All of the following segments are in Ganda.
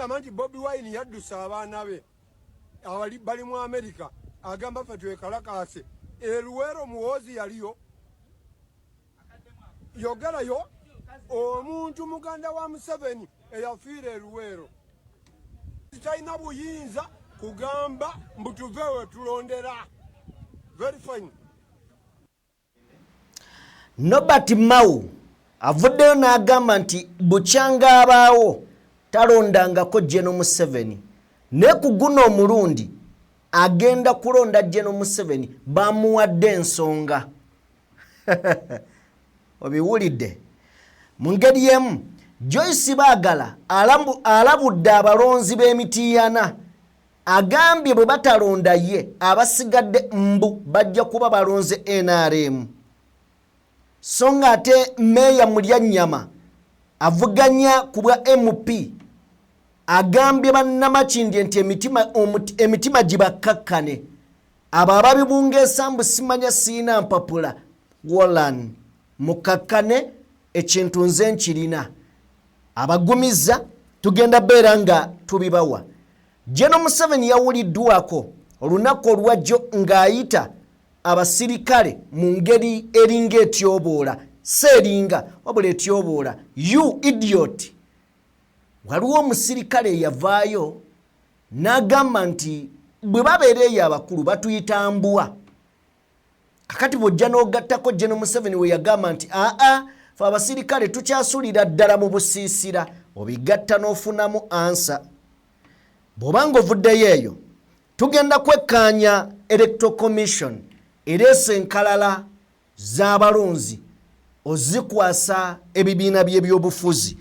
bagamba nti Bobi Wine yaddusa abaana be bali mu America agamba ffe twekalakaase Luwero Muhoozi yaliyo yogerayo omuntu muganda wa Museveni eyafiira Luwero talina buyinza kugamba mbutuvewe tulondera. Very fine. Nobert Mao avuddeyo n'agamba nti bukyanga abaawo talondangako General Museveni ne ku guno omulundi agenda kulonda General Museveni bamuwadde ensonga. Obiwulidde mu ngeri y'emu Joyce Baagala alabudde abalonzi b'emitiiyana agambye bwe batalonda ye abasigadde mbu bajja kuba balonze NRM. So nga ate Meya Mulyanyama avuganya ku bwa MP agambye bannamakindi nti emitima gibakkakkane abo ababibungeesa mbu simanya siina mpapula Wolan mukakkane ekintu nze nkirina abagumiza tugenda beera nga tubibawa. General Museveni yawuliddwako olunaku olwajjo ng'ayita abasirikale mu ngeri eringa etyoboola seeringa wabula etyoboola you idiot. Waliwo omusirikale yavaayo n'agamba nti bwe babeera eyo abakulu batuyita mbuwa. Kakati bw'ojja n'ogattako General Museveni we yagamba nti fe abasirikale tukyasulira ddala mu busiisira obigatta n'ofunamu ansa. Bw'obanga ovuddeyo eyo tugenda kwekkaanya Electoral Commission ereese enkalala z'abalonzi ozikwasa ebibiina by'ebyobufuzi.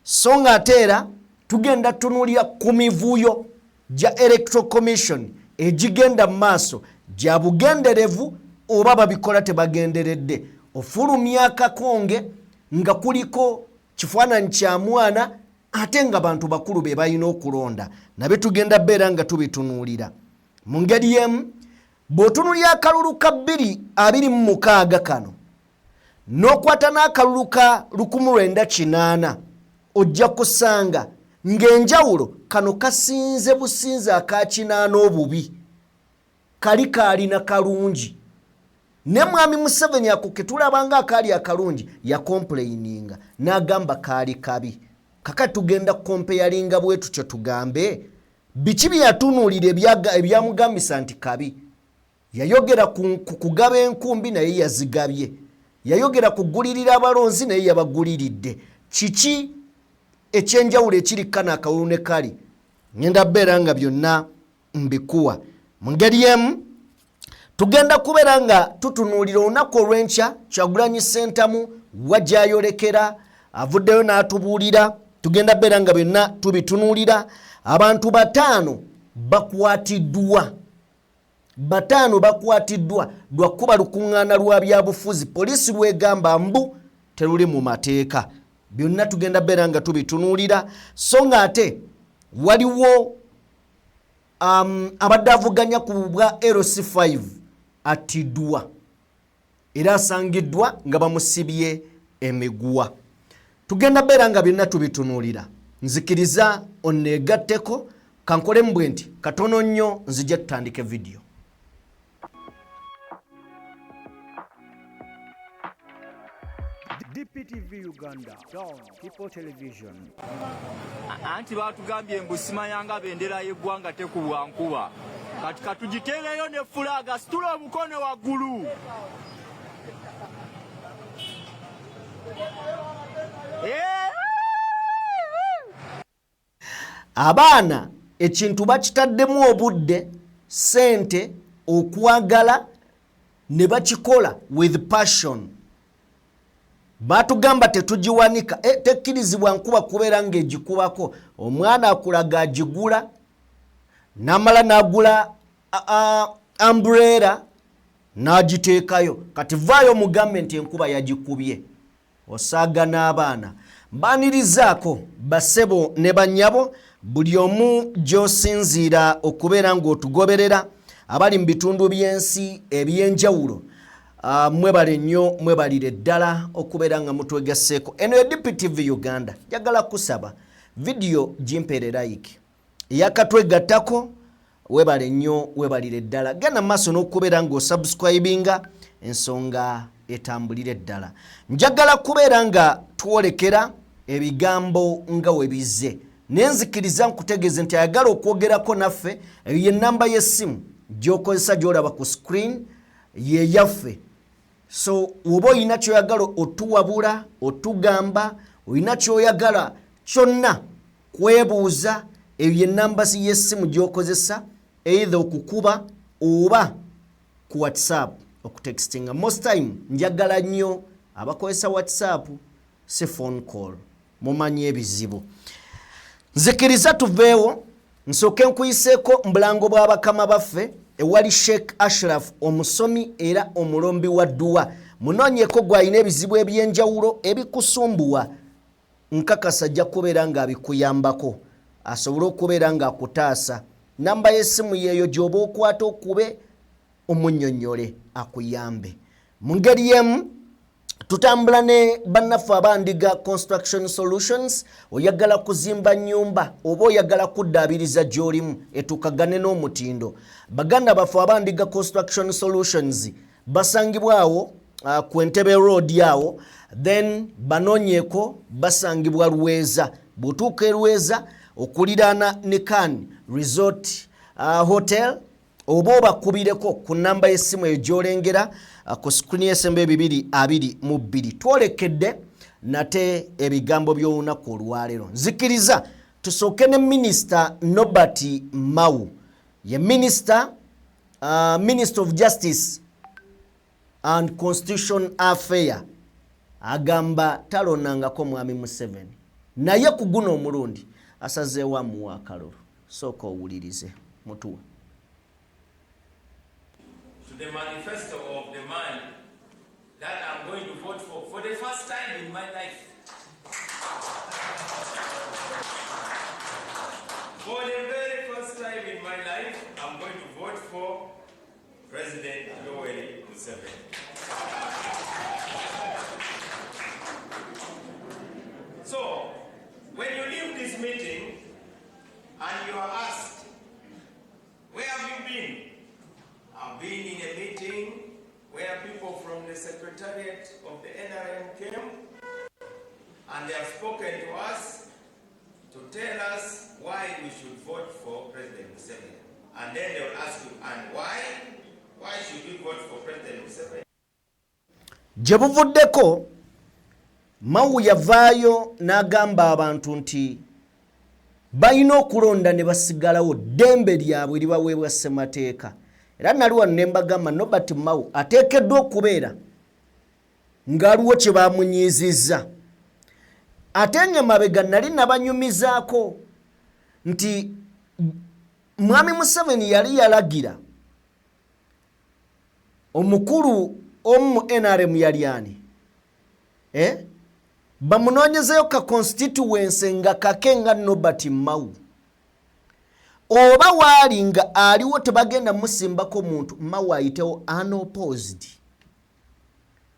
So nga ate era tugenda tunuulira ku mivuyo gya Electoral Commission egigenda mu maaso gya bugenderevu oba babikola tebagenderedde. Ofulumya akakonge nga kuliko kifaananyi kya mwana ate nga bantu bakulu be balina okulonda nabe tugenda beera nga tubitunuulira. Mu ngeri y'emu bw'otunuulira akalulu ka 2026 kano n'okwata n'akalulu ka 1980 ojja kusanga ng'enjawulo kano kasinze businze aka 80 obubi kali kaalina kalungi. Ne mwami Museveni ako ketulabanga akaali akalungi ya complaininga n'agamba kaali kabi. Kaka tugenda comparinga bwe tutyo tugambe biki byatunuulira ebyamugambisa nti kabi. Yayogera ku kugaba enkumbi naye yazigabye. Yayogera kugulirira abalonzi naye yabaguliridde. Kiki ekyenjawulo ekiri kana akalulu ne kali? Ngenda beera nga byonna mbikuwa. Mu ngeri y'emu tugenda kubeera nga tutunuulira olunaku olw'enkya Kyagulanyi Ssentamu wajjayolekera avuddeyo n'atubuulira. Tugenda beera nga byonna tubitunuulira. Abantu 5 bakwatiddwa. 5 bakwatiddwa lwa kuba lukuŋŋaana lwa byabufuzi poliisi lwegamba mbu teruli mu mateeka. Byonna tugenda beera nga tubitunuulira. So nga ate waliwo abadde avuganya ku bwa LC5 atiddwa era asangiddwa nga bamusibye emiguwa. Tugenda beera nga byonna tubitunuulira. Nzikiriza onneegatteko kankole mbwe nti katono nnyo nzija tutandike video. DPTV Uganda, Dawn People Television. Anti batugambye mbu simayanga bendera y'eggwanga tekubwa nkuba. Kati katugitereyo ne fulaga situla omukono waggulu. Abaana ekintu bakitaddemu obudde sente okwagala ne bakikola with passion. Batugamba tetugiwanika tekkirizibwa nkuba kubeera ng'egikubako. Omwana akulaga agigula namala n'agula umbrella n'agiteekayo. Kati vaayo mugambe nti enkuba yagikubye. Osaaga n'abaana mbanirizaako basebo ne bannyabo buli omu gy'osinziira okubeera ng'otugoberera abali mu bitundu by'ensi eby'enjawulo. Mwebale nnyo mwebalire ddala okubeera nga mutwegasseeko. Eno ye DPTV Uganda. Njagala kusaba video jimpere like yakatwegattako webale nnyo webalire ddala genda maaso n'okubeera ng'osubscribinga ensonga etambulire ddala njagala kubeera nga twolekera ebigambo nga webize nenzikiriza nkutegeeze nti ayagala okwogerako naffe ye namba y'essimu gy'okozesa gy'olaba ku screen ye yaffe so oba olina kyoyagala otuwabula otugamba olina kyoyagala kyonna kwebuuza eyo ye namba y'essimu gy'okozesa either okukuba oba ku whatsapp okutextinga most time njagala nnyo abakozesa whatsapp si phone call mumanyi ebizibu nzikiriza tuveewo nsooke nkuyiseeko mbulango bw'abakama baffe ewali Sheikh Ashraf omusomi era omulombi wa dduwa munoonyeko gw'alina ebizibu ebyenjawulo ebikusumbuwa nkakasa ajja kubeera ng'abikuyambako asobole okubeera ng'akutaasa namba y'essimu yeeyo gy'oba okwata okube omunnyonnyole akuyambe mu ngeri y'emu tutambula ne bannaffe abandiga construction solutions oyagala kuzimba nnyumba oba oyagala kuddaabiriza gy'olimu etuukagane n'omutindo baganda baffe abandiga construction solutions basangibwawo ku Entebbe road awo then banoonyeko basangibwa Lweza bw'otuuka Lweza okuliraana ne Can Resort Hotel oba obakubireko ku namba y'essimu eyo gy'olengera ku screen y'essembe 222 twolekedde nate ebigambo by'olunaku olwaleero nzikiriza tusooke ne Minister Norbert Mao ye Minister of Justice and Constitution Affairs agamba talonangako mwami Museveni naye ku guno omulundi asazeewo amuwa akalulu sooka owulirize mutuwa the manifesto of the man that I'm going to vote for the first time in my life. For the very first time in my life, I'm going to vote for President Yoweri Museveni. So, when you leave this meeting and you are asked, where have you been? I've been in a meeting where people from the secretariat of the NRM came and they have spoken to us to tell us why we should vote for President Museveni. And then they will ask you, and why? Why should we vote for President Museveni? Jebuvuddeko Mao yavaayo n'agamba abantu nti balina okulonda ne basigalawo ddembe lyabwe libaweebwa ssemateeka. Era nali wano ne mbagamba Norbert Mao ateekeddwa okubeera ng'aliwo kye bamunyiizizza. Ate nga mabega nali nabanyumizaako nti mwami Museveni yali yalagira omukulu omu NRM yali ani? Bamunoonyezeyo ka constituency nga kake nga Norbert Mao. Oba waali nga aliwo tebagenda musimbako muntu Mao ayitewo unopposed.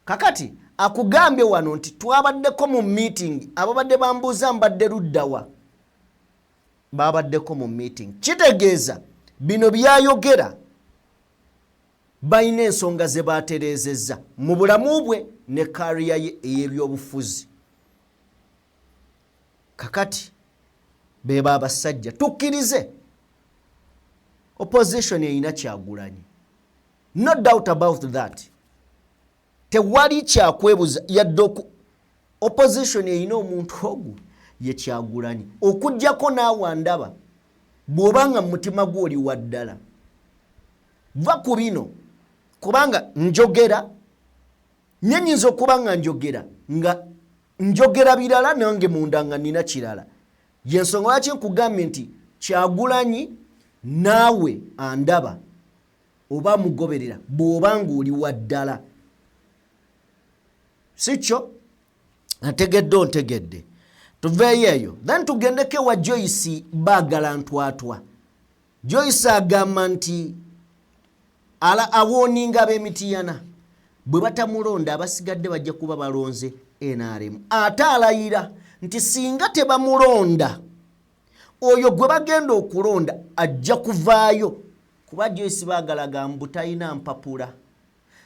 Kakati akugambye wano nti twabaddeko mu meeting ababadde bambuuza mbadde luddawa babaddeko mu meeting kitegeeza bino byayogera bayina ensonga ze baatereezezza mu bulamu bwe ne kariya ye ey'ebyobufuzi. Kakati beba abasajja tukkirize opposition eyina Kyagulanyi, no doubt about that. Tewali kyakwebuza yadde opposition eyina omuntu ogwo ye Kyagulanyi okujjako naawe ndaba bw'obanga mu mutima gw'oli waddala va ku bino kubanga njogera nnyinza okuba nga njogera birala nange munda nga nina kirala yensonga lwaki nkugambye nti Kyagulanyi naawe andaba oba mugoberera bw'oba ng'oli waddala sikyo ntegedde tuveeyo eyo then tugendeko wa Joyce baagala ntwatwa. Joyce agamba nti awooninga ab'Emityana bwe batamulonda abasigadde bajja kuba balonze NRM. Ate alayira nti singa tebamulonda oyo gwe bagenda okulonda ajja kuvaayo kuba Joyce Baagala mbu talina mpapula.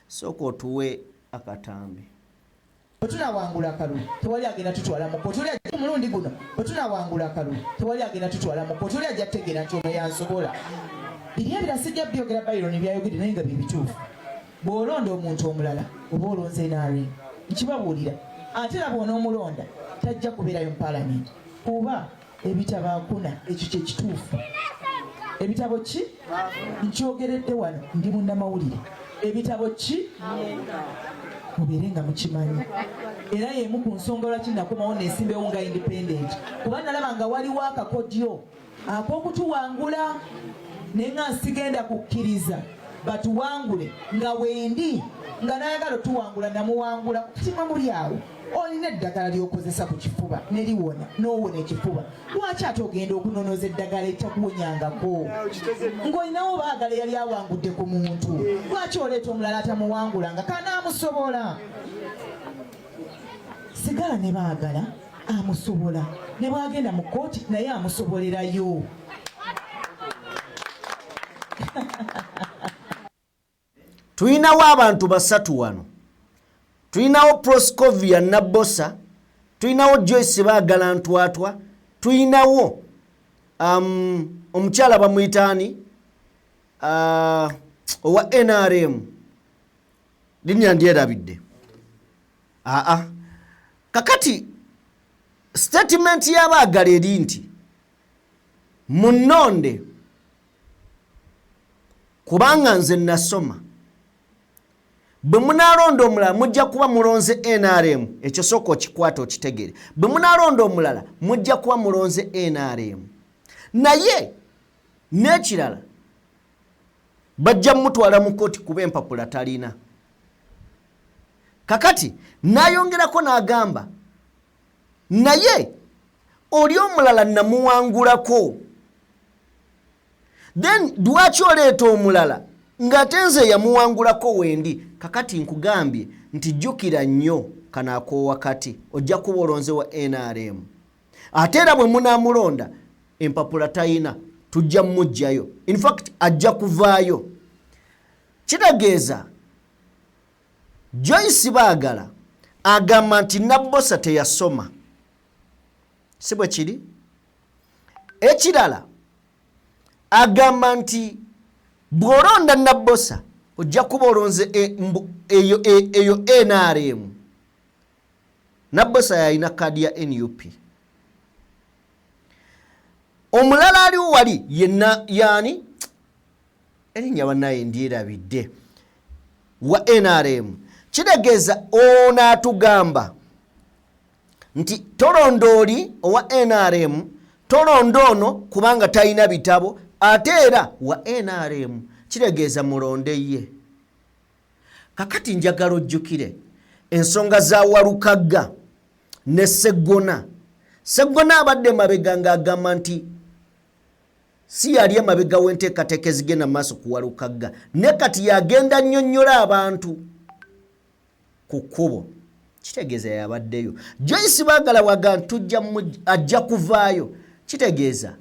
Sooka otuwe akatambi. Tunawangula akalulu tewali agenda tutwala mu kkooti oli ajja mulundi guno tunawangula akalulu tewali agenda tutwala mu kkooti oli ajja kutegeera nti ono yansobola. Biri ebira sijja byogera Byron byayogedde naye nga bibituufu. Bw'olonda omuntu omulala oba olonze NRM nkibabuulira ate era bw'onoomulonda tajja kubeerayo mu paalamenti kuba ebitabo akuna ekyo kye kituufu. Ebitabo ki nkyogeredde wano ndi munnamawulire ebitabo ki mubeere nga mukimanyi era y'emu ku nsonga lwaki nakomawo neesimbewo nga independent kuba nalaba nga waliwo akakodyo ak'okutuwangula naye nga nsigenda kukkiriza batuwangule nga wendi nga nayagala otuwangula namuwangula kutima muli awo olina eddagala ly'okozesa ku kifuba neliwona n'owona ekifuba lwaki ate ogenda okunonoza eddagala etakuwonyangako ng'olinawo Baagala yali awangudde ku muntu lwaki oleeta omulala atamuwangula nga kanaamusobola sigala ne Baagala amusobola ne bwagenda mu kkooti naye amusobolerayo. Tuyinawo abantu basatu wano. Tuyinawo Proscovia Nabbosa, tuyinawo Joyce Baagala Ntwatwa, tuyinawo omukyala bamuyitaani owa NRM linnya ndyerabidde. Kakati statement ya Baagala eri nti munnonde kubanga nze nasoma bwe munaalonda omulala mujja kuba mulonze NRM. Ekyo sooka okikwata okitegere. Bwe munaalonda omulala mujja kuba mulonze NRM. Naye n'ekirala bajja mutwala mu kkooti kuba empapula talina. Kakati n'ayongerako n'agamba naye oli omulala namuwangulako. Then lwaki oleeta omulala ng'ate nze yamuwangulako wendi? Kakati nkugambye nti jjukira nnyo kanaako wakati ojja kuba olonze wa NRM. Ate era bwe munaamulonda empapula tayina tujja mmuggyayo. In fact ajja kuvaayo. Kitegeeza Joyce Baagala agamba nti Nabbosa teyasoma. Si bwe kiri? Ekirala agamba nti bw'olonda Nabbosa ojja kuba olonze eyo NRM. Nabbosa yalina kaadi ya NUP. Omulala aliwo wali yenna yani erinnya bannaye ndyerabidde wa NRM. Kitegeeza ono atugamba nti tolonda oli owa NRM, tolonda ono kubanga talina bitabo, ate era wa NRM. Kitegeeza mulonde ye. Kakati njagala ojjukire ensonga za Walukagga ne Sseggona. Sseggona abadde mabega ng'agamba nti si yali emabega w'enteekateeka ezigenda mu maaso ku Walukagga, ne kati yagenda nnyonnyola abantu ku kkubo. Kitegeeza yabaddeyo. Joyce Baagala waga ntujja ajja kuvaayo. Kitegeeza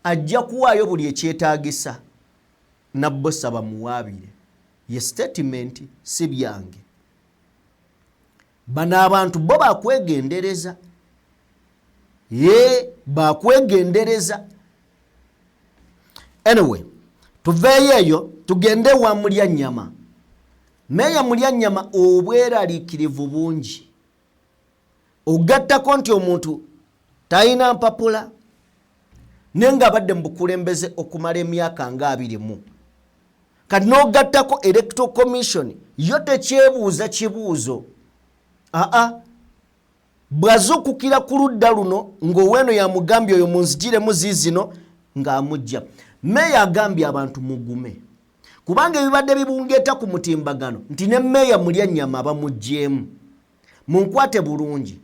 ajja kuwaayo buli ekyetaagisa Nabbosa bamuwaabire. Ye statement si byange. Bano abantu bo bakwegendereza. Bakwegendereza. Anyway, tuveeyo eyo tugende wa Mulyanyama. Meya Mulyanyama obweraliikirivu bungi. Ogattako nti omuntu talina mpapula nenga abadde mu bukulembeze okumala emyaka nga 20. Kati n'ogattako Electoral Commission yo tekyebuuza kibuuzo. Bw'azuukukira ku ludda luno ng'oweno yamugambye oyo munzigiremu ziizino ng'amujja. Meya agambye abantu mugume. Kubanga ebibadde bibungeeta ku mutimbagano nti ne Meya Mulyanyama bamugyemu. Munkwate bulungi.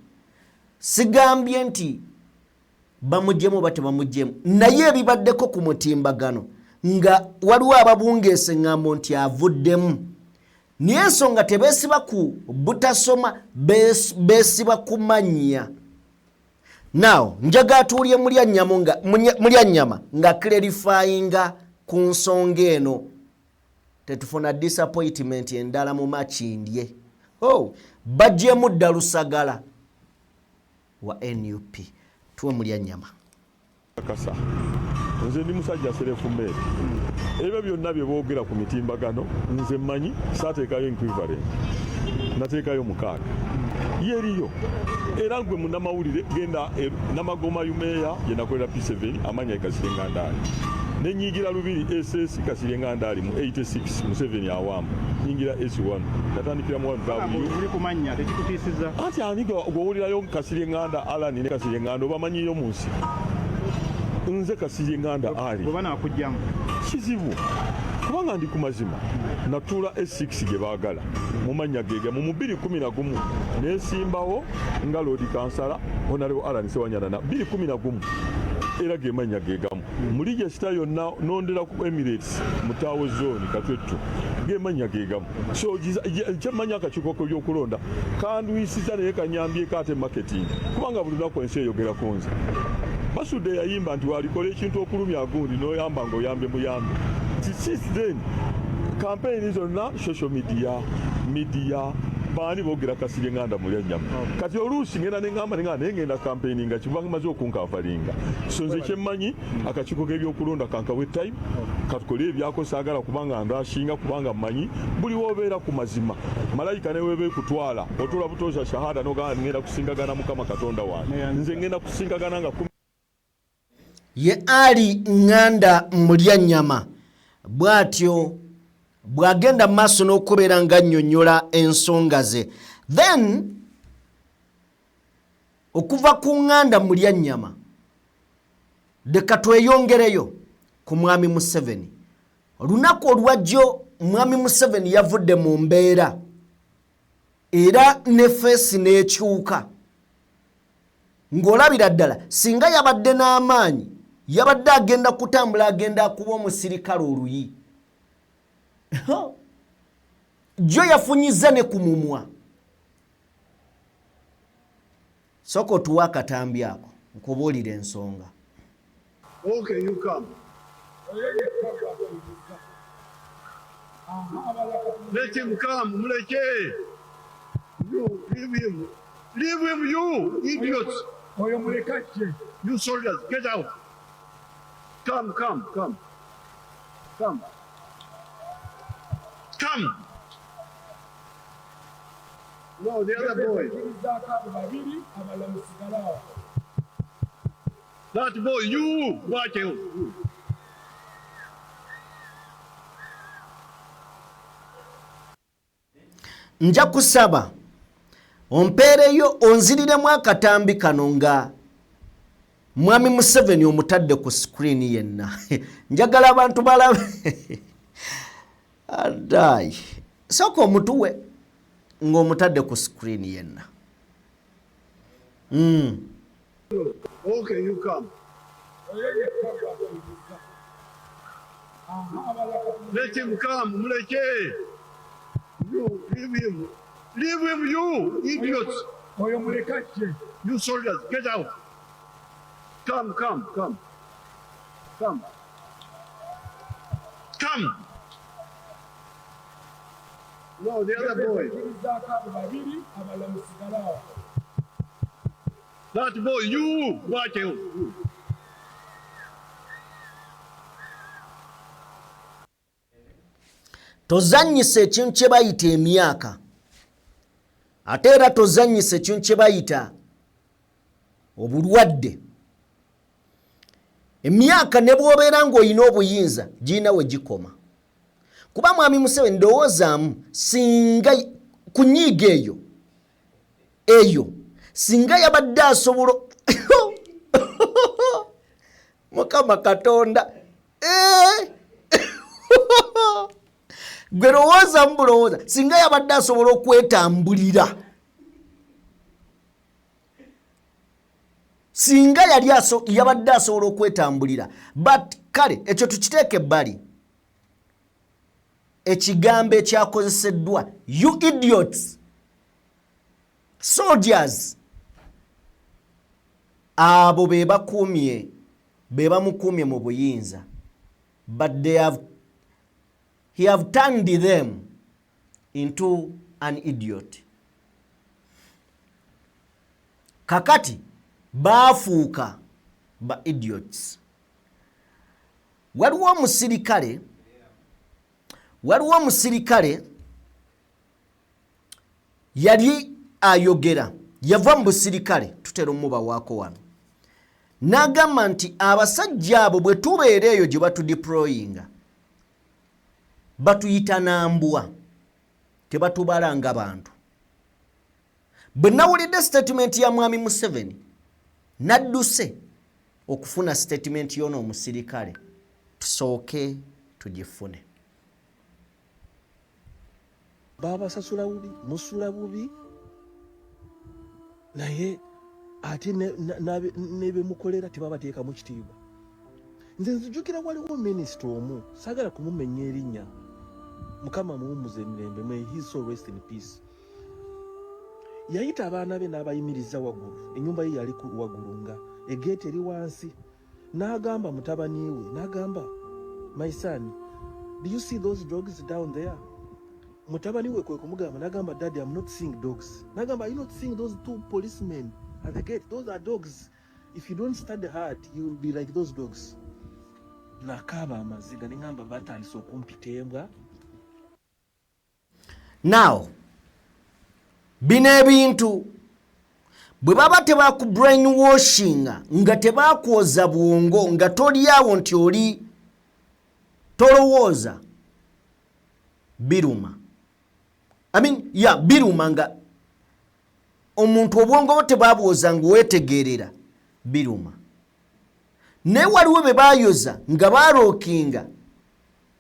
Sigambye nti bamugyemu bate bamugyemu. Naye ebibaddeko ku mutimbagano nga waliwo ababungeese ng'ambo nti avuddemu. Niye ensonga tebeesiba ku butasoma, beesiba ku mannya. Now njaga atuulye mulya nnyama nga clarifyinga ku nsonga eno tetufuna disappointment endala mu makindye. Bajjemu dda Lusagala wa NUP. Tuwe mulya nnyama. Kasa nze ndi musajja serefu mmere ebyo byonna bye boogera ku mitimbagano nze mmanyi saateekayo equivalent nateekayo 6 yeriyo era gwe munnamawulire genda Namagoma Yumeya ye nakolera P7 amanya ekasirengandaali nenyigira lubiri SS kasirengandaali mu 86 mu 7 awamba nyingira S1 natandikira mu 1W uli kumanya tekikutiisiza ati ani gwowulirayo kasirenganda alani ne kasirenganda obamanyiyo mu nsi nze kasirenganda ali bwe banakujjamu kizibu kubanga ndi ku mazima natuula S6 gye baagala mu mannya geega mu 2011 neesimbawo nga Lord Kansala Honorable Alan Sewanyana na 2011 era ge mannya geegamu muli gye sita yonna nondera ku Emirates mutaawo zone Katwettu ge mannya geegamu so kyemmanya akakiiko by'okulonda kandwisiza naye kanyambyeko ate marketing kubanga buli lunaku ensi eyogera ku nze Basude yayimba nti walikola ekintu okulumya agundi n'oyamba ng'oyambe muyambe. Since then, campaign zonna social media baani boogera kasirenganda mulya nnyama. Kati oluusi ngenda neŋŋamba neŋŋamba ngenda campaign nga kiva maze okunkavalinga. So nze kyemmanyi akakiiko k'ebyokulonda kankawe time katukole ebyako saagala kubanga ndashinga kubanga mmanyi buli w'obeera ku mazima malayika ne weebe kutwala otuula butooza shahada n'ogamba ngenda kusingagana Mukama Katonda wange. Nze ngenda kusingagana nga ye Ali Nganda mulya nnyama bw'atyo bw'agenda maaso n'okubeera nga annyonnyola ensonga ze. Then okuva ku Nganda mulya nnyama leka tweyongereyo ku Mwami Museveni. Olunaku olwajjo Mwami Museveni yavudde mu mbeera era ne feesi n'ekyuka ng'olabira ddala singa yabadde n'amaanyi yabadde agenda kutambula agenda akuba omusirikale oluyi. Jo yafunyiza ne ku mumwa. Soko tuwa akatambi ako nkubuulira ensonga. Okay, you come. Let him come, Muleke. You, leave him. Leave him, you idiots. You soldiers, get out. Come. Come. No, the other boy. That boy, you watch him. Nja kusaba ompeereyo onziriremu akatambi kano nga Mwami Museveni omutadde ku screen yenna. Njagala abantu balabe. Adai. Soko omutuwe ng'omutadde ku screen yenna. Okay, you come. Let him come, Muleke. You, leave him. Leave him, you idiots. You soldiers, get out. Come. No, the other boy. That boy, you watch him. Tozanyisa ekintu kye bayita emyaka. Ate era tozanyisa ekintu kye bayita obulwadde. Emyaka ne bw'obeera ng'olina obuyinza giyina we gikoma. Kuba Mwami Museveni ndowoozaamu singa ku nnyiiga eyo singa yabadde asobola Mukama Katonda gwe lowoozamu bulowooza singa yabadde asobola okwetambulira singa yabadde asobola okwetambulira but kale ekyo tukiteeke ebbali ekigambo ekyakozeseddwa you idiots soldiers abo be bamukumye mu buyinza, but he have turned them into an idiot. Kakati baafuuka ba idiots. Waliwo omusirikale yali ayogera, yava mu busirikale, tutera omubawaako wano, n'agamba nti abasajja abo bwe tubeera eyo gye batudeployinga batuyita nambwa, tebatubala nga bantu. Bwe nawulidde statement ya mwami Museveni nadduse okufuna statement y'ono omusirikale, tusooke tugifune. Babasasula bubi, musula bubi, naye ate nebe mukolera tebabateeka mu kitiibwa. Nze nzijukira waliwo minisita omu, saagala kumumenya erinnya, Mukama muwummuze emirembe, may his soul rest in peace. Yayita abaana be n'abayimiriza waggulu, ennyumba ye yali waggulu nga egeeti eri wansi, n'agamba mutabani we, n'agamba, my son, do you see those dogs down there? Mutabani we kwe kumugamba, n'agamba, Daddy, I'm not seeing dogs. N'agamba, are you not seeing those two policemen at the gate? Those are dogs. If you don't study hard, you will be like those dogs. Nakaba amaziga n'ingamba batandise okumpita embwa. Now, bino ebintu bwe baba tebakubrainwashinga nga tebakwoza bwongo nga toli awo nti oli tolowooza, biruma. Biruma nga omuntu obwongo bwo tebabwoza nga wetegerera, biruma. Naye waliwo be bayoza nga barookinga,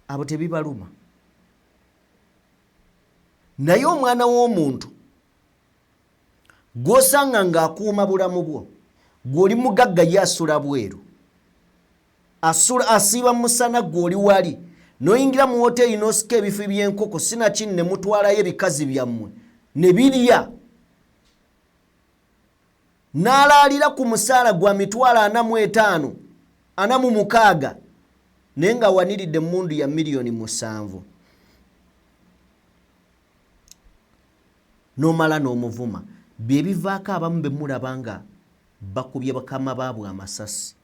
abo tebibaluma. Naye omwana w'omuntu gw'osanga ng'akuuma bulamu bwo, gw'oli mugagga ye asula bweru, asiiba musana gw'oli wali, n'oyingira mu woteeri n'osika ebifi by'enkoko sinakini ne mutwalayo ebikazi byammwe ne birya, n'alaalira ku musaala gwa mitwalo 45 46 naye nga waniridde emmundu ya miliyoni 7 n'omala n'omuvuma. Bye bivaako abamu be mulaba nga bakubye bakama baabwe amasasi,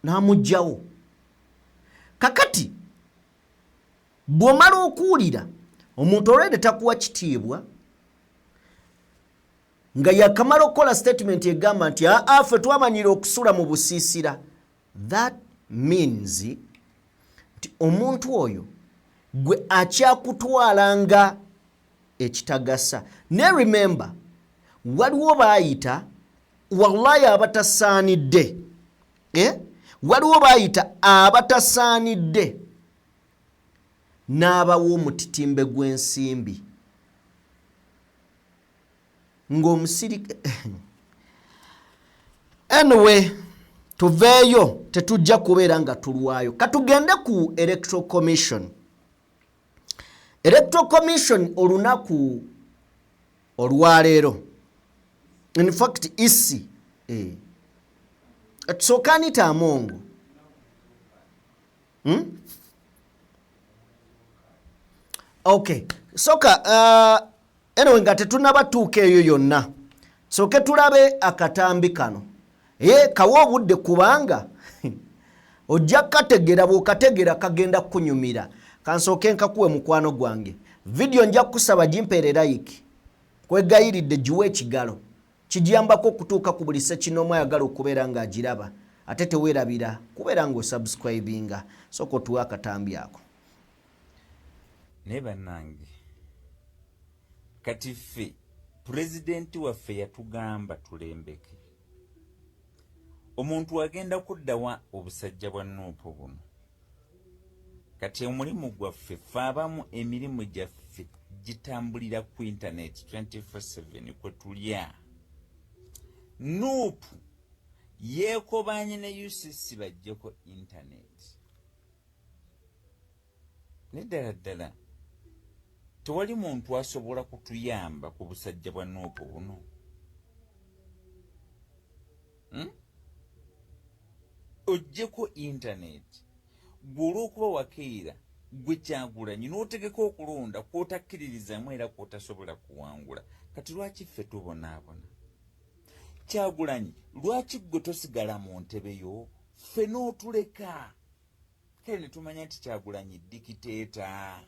n'amugjawo. Kakati bw'omala okuwulira omuntu olwedde takuwa kitiibwa nga yakamala okukola statement egamba nti ffe twamanyira okusula mu busiisira, that means nti omuntu oyo gwe akyakutwala nga ekitagasa. Ne remember, waliwo baayita wallahi abatasaanidde, waliwo baayita abatasaanidde n'abawo omutitimbe gw'ensimbi ng'omusirika. Anyway, tuveeyo, tetujja kubeera nga tulwayo. Katugende ku Electoral Commission. Electoral Commission olunaku olwaleero, in fact isi tusookanita amongo, okay, soka anyway nga tetunabatuuka eyo yonna, sooke tulabe akatambi kano. Kawa obudde kubanga ojja kategera, bw'okategera kagenda kunyumira. Kansooke nkakuwe mukwano gwange. Video nja kusaba jimpeere like, kwegayiridde jiwe ekigalo, kijiyambako okutuuka ku buli sekinomu ayagala okubeera nga agiraba, ate teweerabira kubeera nga osubscribinga. Sooka otuwe akatambi ako. Ne bannange, kati ffe pulezidenti waffe yatugamba tulembeke. Omuntu agenda kuddawa obusajja bwa Nuupu buno. Kati omulimu gwaffe ffe abamu emirimu gyaffe gitambulira ku internet 24/7 kwe tulya. Nuupu yeekobanye ne UCC bajjeko internet. Neddala ddala tewali muntu asobola kutuyamba ku busajja bwa Nuupu buno. Ojjeko internet gw'olwokuba wakeera gwe Kyagulanyi n'otegeka okulonda kwotakkiririzamu era kwotasobola kuwangula. Kati lwaki ffe tubonaabona? Kyagulanyi lwaki gwe tosigala mu ntebe yo ffe n'otuleka? Kale ne tumanya nti Kyagulanyi dikiteeta.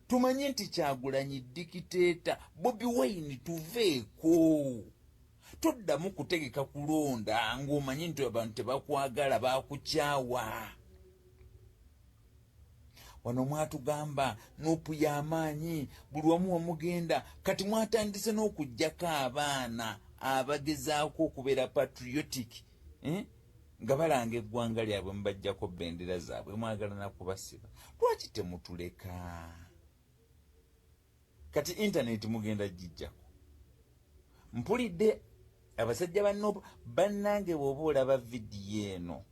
Tumanye nti Kyagulanyi dikiteeta. Bobi Wine tuveeko. Toddamu kutegeka kulonda ng'omanyi nti abantu tebakwagala baakukyawa. Wano mwatugamba Nuupu y'amaanyi buli wamu wamugenda, kati mwatandise n'okuggyako abaana abagezaako okubeera patriotic nga balanga eggwanga lyabwe mubajjako bendera zaabwe mwagala nakubasiba. Lwaki temutuleka? Kati internet mugenda gijjako. Mpulidde abasajja banno bannange bw'oba olaba vidiyo eno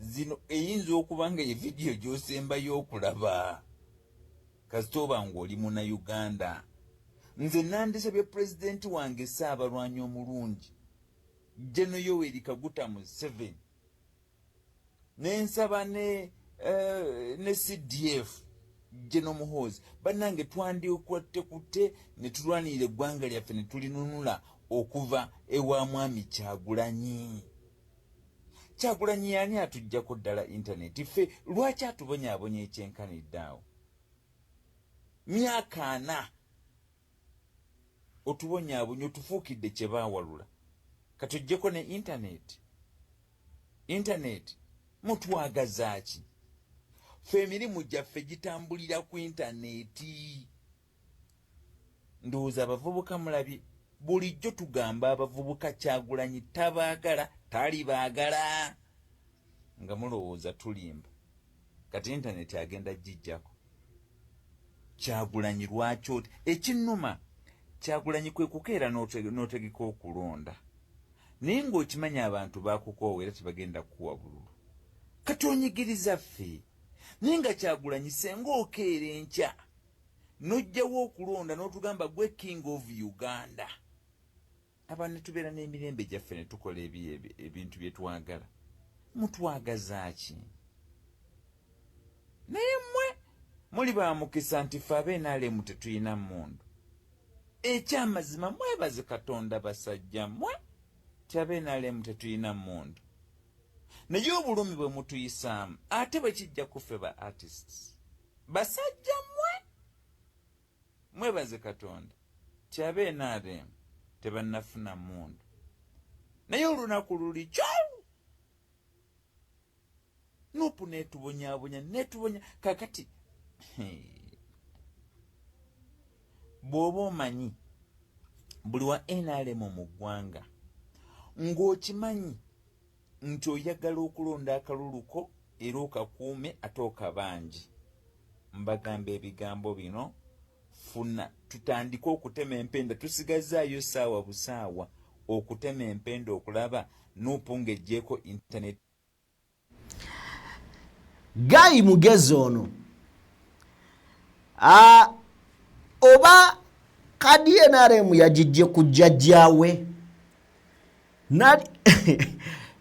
zino eyinza okuba nga ye vidiyo gy'osembayo okulaba kasita oba ng'oli Munnayuganda. Nze nandisabye pulezidenti wange Ssaabalwanyi omulungi Gen. Yoweri Kaguta Museveni n'ensaba ne CDF Gen. Muhoozi bannange twandikutte ne tulwanirira eggwanga lyaffe ne tulinunula okuva ewa mwami Kyagulanyi. Kyagulanyi yani atuggyako ddala internet? Ffe lwaki atubonyaabonya ekyenkanidde awo? Myaka 4 otubonyaabonya, otufuukidde kye baawalula. Katuggyeko ne internet mutwagaza ki? Ffe emirimu gyaffe gitambulira ku intaneti. Ndowooza abavubuka mulabye bulijjo tugamba abavubuka Kyagulanyi tabaagala, talibaagala nga mulowooza tulimba. Kati internet agenda gijjako. Kyagulanyi lwaki oti? Ekinnuma Kyagulanyi kwe kukeera n'otegeka okulonda naye ng'okimanya abantu baakukoowa era tebagenda kukuwa bululu. Kati onyigiriza ffe naye nga Kyagulanyi senga okeera enkya n'ojjawo okulonda n'otugamba gwe King of Uganda. Abantu ne tubeera n'emirembe gyaffe ne tukola ebintu bye twagala. Mutwagaza ki? Naye mmwe muli ba mukisa nti ffe ab'NRM tetuyina mmundu. Ekyamazima mwebaze Katonda basajja mmwe ti ab'NRM tetuyina mmundu. Naye obulumi bwe mutuyisaamu ate bwe kijja ku ffe ba artists basajja mmwe mwebaze Katonda ti ab'NRM tebannafuna mmundu. Naye olunaku luli kyawu Nuupu netubonyabonya kakati. Bw'oba omanyi buli wa NRM mu ggwanga ng'okimanyi nti oyagala okulonda akaluluko era okakuume ate okabangi, mbagamba ebigambo bino funa tutandike okutema empenda. Tusigazaayo saawa busaawa okutema empenda okulaba Nuupu ng'eggyeko internet. Guy mugezi ono oba kadi NRM yagijje ku jjajjaawe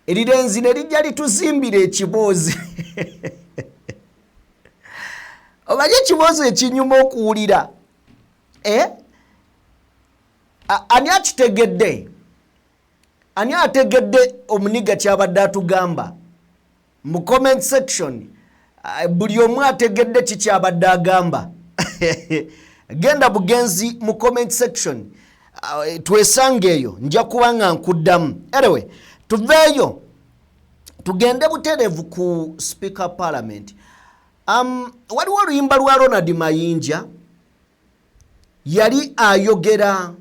erirenzi ne lijja lituzimbira ekiboozi. Obaye ekiboozi ekinyuma okuwulira ani akitegedde? Ani ategedde omuniga kyabadde atugamba mu comment section? Buli omu ategedde kikyabadde agamba. Genda bugenzi mu comment section twesangeeyo, nja kuba nga nkuddamu. Anyway, tuveeyo tugende butereevu ku Speaker Parliament. Waliwo oluyimba lwa Ronald Mayinja yali ayogera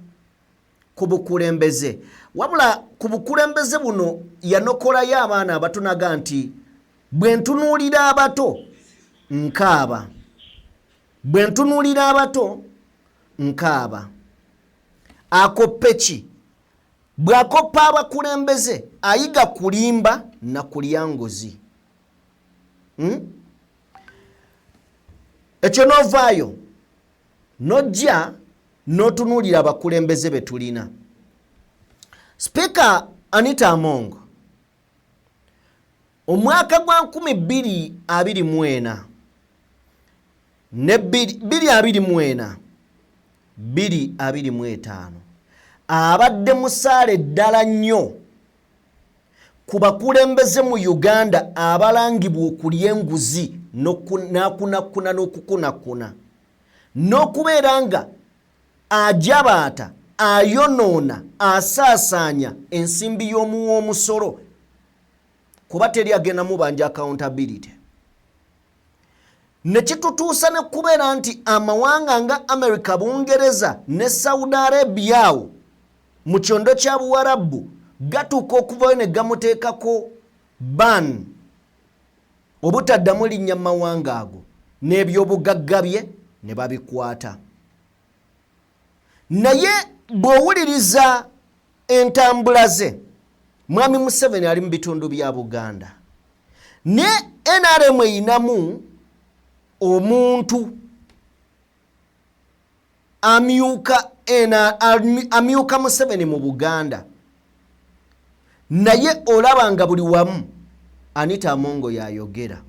ku bukulembeze, wabula ku bukulembeze buno yanokolayo abaana abatunaga nti bwe ntunuulira abato nkaaba, bwe ntunuulira abato nkaaba. Akoppe ki? Bw'akoppa abakulembeze ayiga kulimba na kulya ngozi. Ekyo novaayo nojja n'otunuulira abakulembeze be tulina. Speaker Anita Among omwaka gwa 2024 ne 2025 abadde musaale ddala nnyo ku bakulembeze mu Uganda abalangibwa okulya enguzi n'okunakuna n'okukunakuna n'okubeera nga ajabaata ayonoona asaasaanya ensimbi y'omuwa omusolo kuba teri agenda mubanja accountability. Ne kitutuusa ne kubeera nti amawanga nga America, Bungereza ne Saudi Arabia awo mu kyondo kya Buwarabu gatuuka okuvayo ne gamuteekako ban obutaddamu linnya mu mawanga ago n'ebyobugagga bye ne babikwata. Naye bw'owuliriza entambula ze Mwami Museveni ali mu bitundu bya Buganda ne NRM eyinamu omuntu amyuka Museveni mu Buganda, naye olabanga buli wamu Anita Among yayogera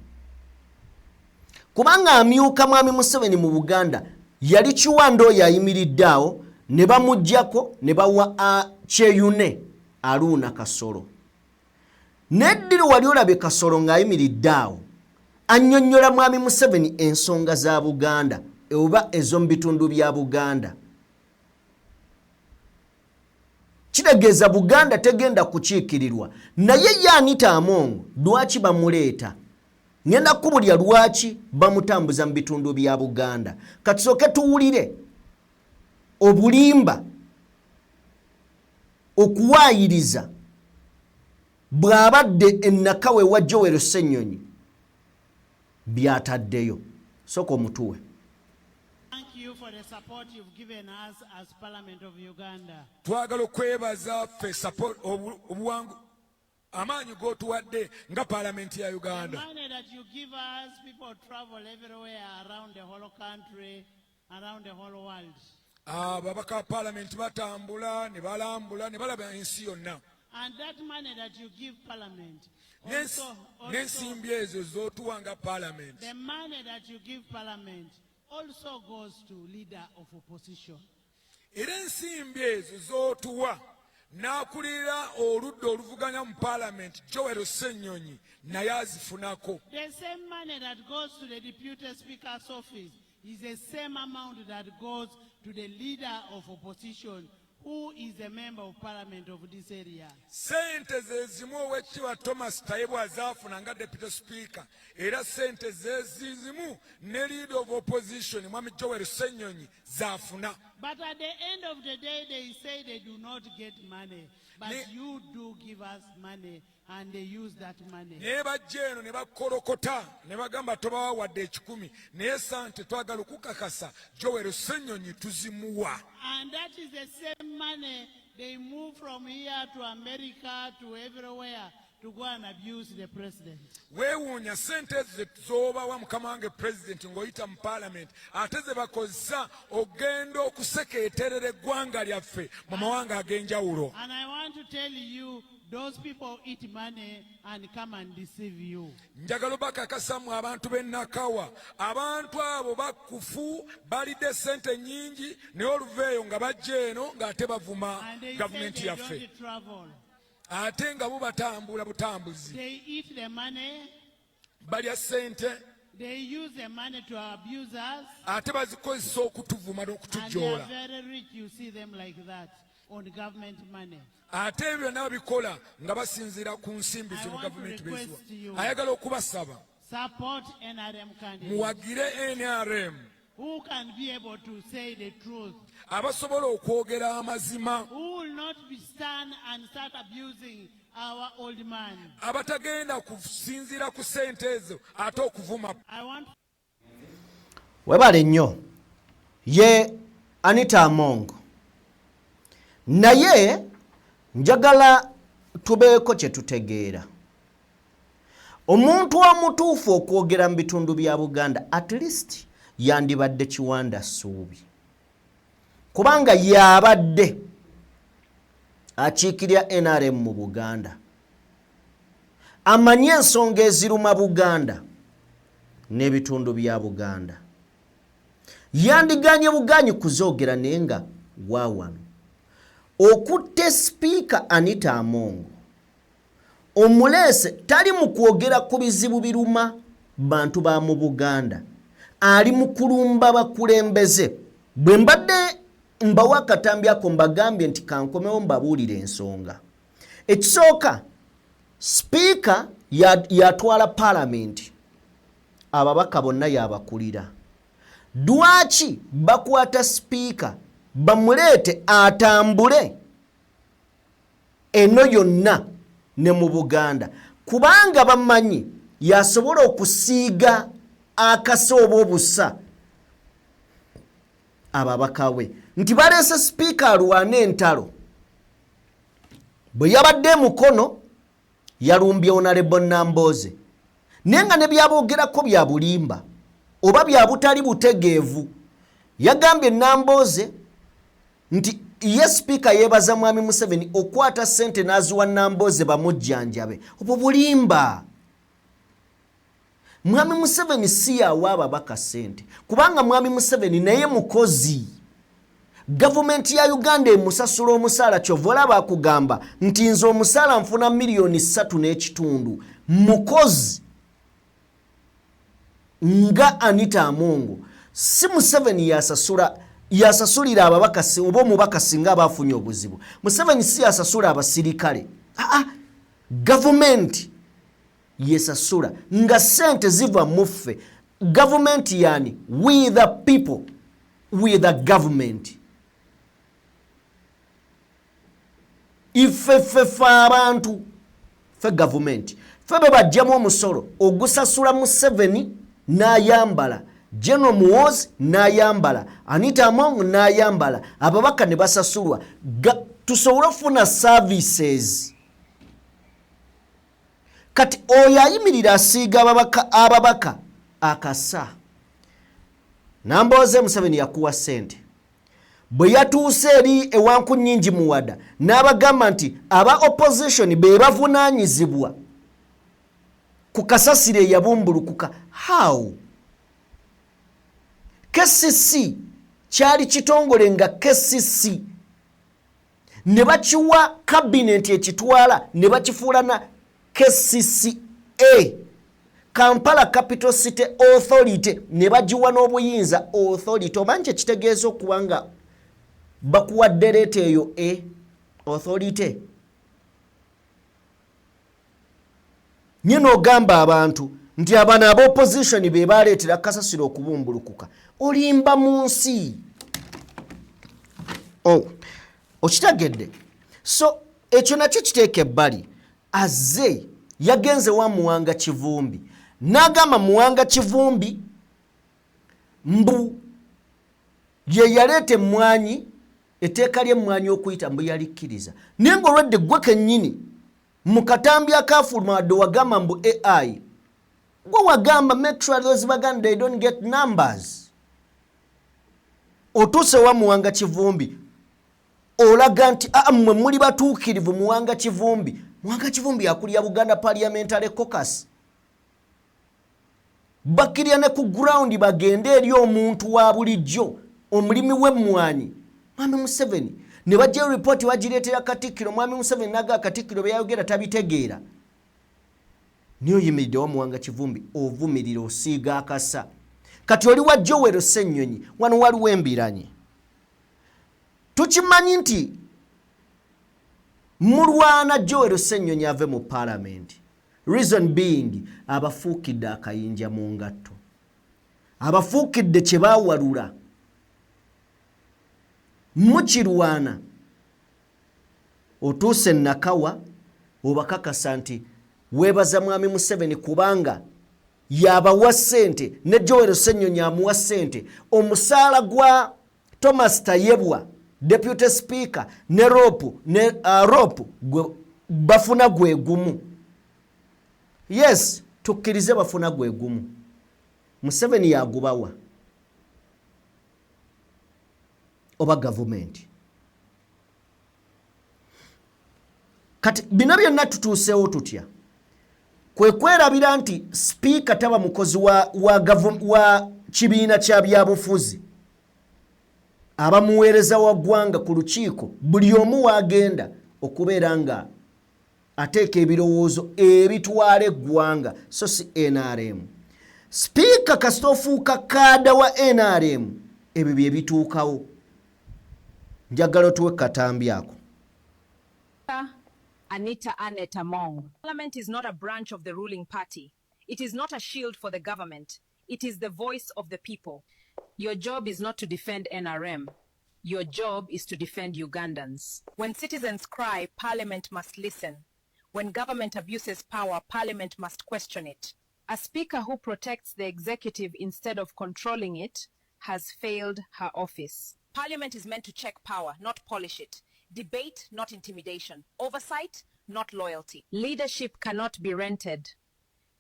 kubanga amyuka Mwami Museveni mu Buganda yali Kiwanda oyo ayimiridde awo ne bamuggyako ne bawa Kyeyune Aruna Kasolo. Neddiro wali olabye Kasolo ng'ayimiridde awo annyonnyola Mwami Museveni ensonga za Buganda oba ezo mu bitundu bya Buganda. Kitegeeza Buganda tegenda kukiikirirwa. Naye ye Anita Among lwaki bamuleeta? Ngenda kubulya lwaki bamutambuza mu bitundu bya Buganda. Katusooke tuwulire obulimba okuwaayiriza bw'abadde ennakawe wa Joel Ssenyonyi byataddeyo. Soko mutuwe. Thank you for the support you've given us as Parliament of Uganda. Twagala okwebaza ffe support obuwangu amaanyi g'otuwadde nga Parliament ya Uganda. The money that you give us, people travel everywhere around the whole country, around the whole world. Babaka Parliament batambula ne balambula ne balaba ensi yonna. And that money that you give Parliament, n'ensimbi ezo z'otuwanga Parliament, the money that you give Parliament also goes to leader of opposition. Era ensimbi ezo z'otuwa n'akulira oludda oluvuganya mu Parliament Joel Ssenyonyi naye azifunako. The same money that goes to the Deputy Speaker's office is the same amount that goes to the leader of opposition, who is a member of Parliament of this area. Sente zezimu Oweekitiibwa Thomas Tayebwa azaafuna nga Deputy Speaker, era sente zezimu ne leader of opposition Mwami Joel Ssenyonyi zaafuna. But at the end of the day, they say they do not get money. But you do give us money, and they use that money. Ne bajja eno ne bakolokota ne bagamba tobawa wadde 10 naye sante twagala okukakasa Joel Ssenyonyi tuzimuwa. And that is the same money they move from here to America to everywhere to go and abuse the president. Weewuunya sente z'obawa mukama wange president ng'oyita mu Parliament ate ze bakozesa ogenda okusekeeterera eggwanga lyaffe mu mawanga ag'enjawulo. And I want to tell you, those people eat money and come and deceive you. Njagala bakakasamu abantu b'ennakawa, abantu abo bakufu balidde sente nnyingi naye oluveeyo nga bajja eno ng'ate bavuma gavumenti yaffe. Ate nga bo batambula butambuzi. They eat the money. Balya sente. They use the money to abuse us. Ate bazikozesa okutuvuma n'okutujoola. And they are very rich, you see them like that, on government money. Ate ebyo n'abikola nga basinziira ku nsimbi zo gavumenti beziwa. Ayagala okubasaba. Support NRM candidates. Muwagire NRM. Who can be able to say the truth? Abasobola okwogera amazima. Who will not be stand and start abusing our old man? Abatagenda kusinziira ku sente ezo ate okuvuma. Webale nnyo ye Anita Among. Naye njagala tubeeko kye tutegeera. Omuntu omutuufu okwogera mu bitundu bya Buganda at least yandibadde Kiwanda Ssuubi. Kubanga yabadde akiikirira NRM mu Buganda amanyi ensonga eziruma Buganda n'ebitundu bya Buganda yandiganye buganyi kuzoogera nenga waawano okutte Speaker Anita Among omulese tali mu kwogera ku bizibu biruma bantu ba mu Buganda ali mu kulumba bakulembeze bwe mbadde mbawa akatambi ako mbagambye nti kankomewo mbabuulire ensonga ekisooka Speaker yatwala Parliament ababaka bonna yabakulira dwaki bakwata Speaker bamuleete atambule eno yonna ne mu Buganda kubanga bamanyi yasobola okusiiga akasooba obusa ababaka we nti baleese Speaker alwana entalo bwe yabadde mukono yalumbye Honorable Nambooze nenga ne byaboogerako bya bulimba oba bya butali butegeevu yagambye Nambooze nti ye Speaker yeebaza Mwami Museveni okwata ssente n'aziwa Nambooze bamujjanjabe obwo bulimba. Mwami Museveni si yawa ababaka ssente kubanga Mwami Museveni naye mukozi. Gavumenti ya Uganda emusasula omusaala kyova olaba akugamba nti nze omusaala nfuna $3.5 mukozi nga Anita Among si Museveni yasasulira ababaka oba omubaka singa abafunye obuzibu. Museveni si yasasula abasirikale. Gavumenti yesasula nga sente ziva muffe. Gavumenti yani we the people, we the government. Ife abantu fe government fe bebajjamu omusolo ogusasula Museveni n'ayambala, General Muhoozi n'ayambala, Anita Among n'ayambala, ababaka ne basasulwa tusobola okufuna services. Kati oyo ayimirira asiiga ababaka akasa. Nambooze Museveni yakuwa sente bwe yatuuse eri ewanku nnyingi muwada n'abagamba nti aba opposition be bavunaanyizibwa ku kasasiro eyabumbulukuka. How? KCC kyali kitongole nga KCC ne bakiwa cabinet ekitwala ne bakifuula na KCCA, Kampala Capital City Authority, ne bagiwa n'obuyinza authority. Obanje kitegeeza okuba nga bakuwadde leeta eyo authority. Nyino ogamba abantu nti abana aba opposition be baleetera kasasiro okubumbulukuka. Olimba mu nsi. Okitegedde. So ekyo nakyo kiteeke ebbali. Azze yagenze wa Muwanga Kivumbi n'agamba Muwanga Kivumbi mbu ye yaleeta emmwanyi, etteeka ly'emmwanyi okuyita mbu yalikkiriza. Naye ng'olwedde gwe kennyini mu katambi akafuluma wadde wagamba mbu AI gwe wagamba make sure those baganda they don't get numbers. Otuuse wa Muwanga Kivumbi olaga nti mmwe muli batuukirivu. Muwanga Kivumbi akulira Buganda Parliamentary Caucus. Bakkirya ne ku ground bagende eri omuntu wa bulijjo omulimi w'emmwanyi Mwami Museveni ne bajja report wagireetera Katikkiro. Mwami Museveni naga Katikkiro byayogera tabitegeera. Niyo yimiridde wa Muwanga Kivumbi ovumirira osiiga akasa. Kati oli wa Joel Ssennyonyi wano waliwo embiranye. Tukimanyi nti mulwana Joel Ssennyonyi ave mu Parliament. Reason being abafuukidde akayinja mu ngatto. Abafuukidde kye baawalula. Mukirwana otuuse Nakawa obakakasa nti weebaza Mwami Museveni kubanga yabawa ssente ne Joel Ssennyonyi amuwa ssente. Omusaala gwa Thomas Tayebwa Deputy Speaker ne Rope bafuna gwe gumu. Yes, tukkirize bafuna gwe gumu. Museveni yagubawa oba government. kati bino byonna tutuuseewo tutya kwe kwerabira nti sipiika taba mukozi wa kibiina kya byabufuzi abamuweereza wa ggwanga ku lukiiko buli omu waagenda okubeera nga ateeka ebirowoozo ebitwala eggwanga so si NRM. Sipiika kasita ofuuka kaada wa NRM ebyo bye bituukawo. Njagala otuwe katambi ako. Anita Annette Among. Parliament is not a branch of the ruling party. It is not a shield for the government. It is the voice of the people. Your job is not to defend NRM. Your job is to defend Ugandans. When citizens cry, Parliament must listen. When government abuses power, Parliament must question it. A speaker who protects the executive instead of controlling it has failed her office. Parliament is meant to check power, not polish it. Debate, not intimidation. Oversight, not loyalty. Leadership cannot be rented.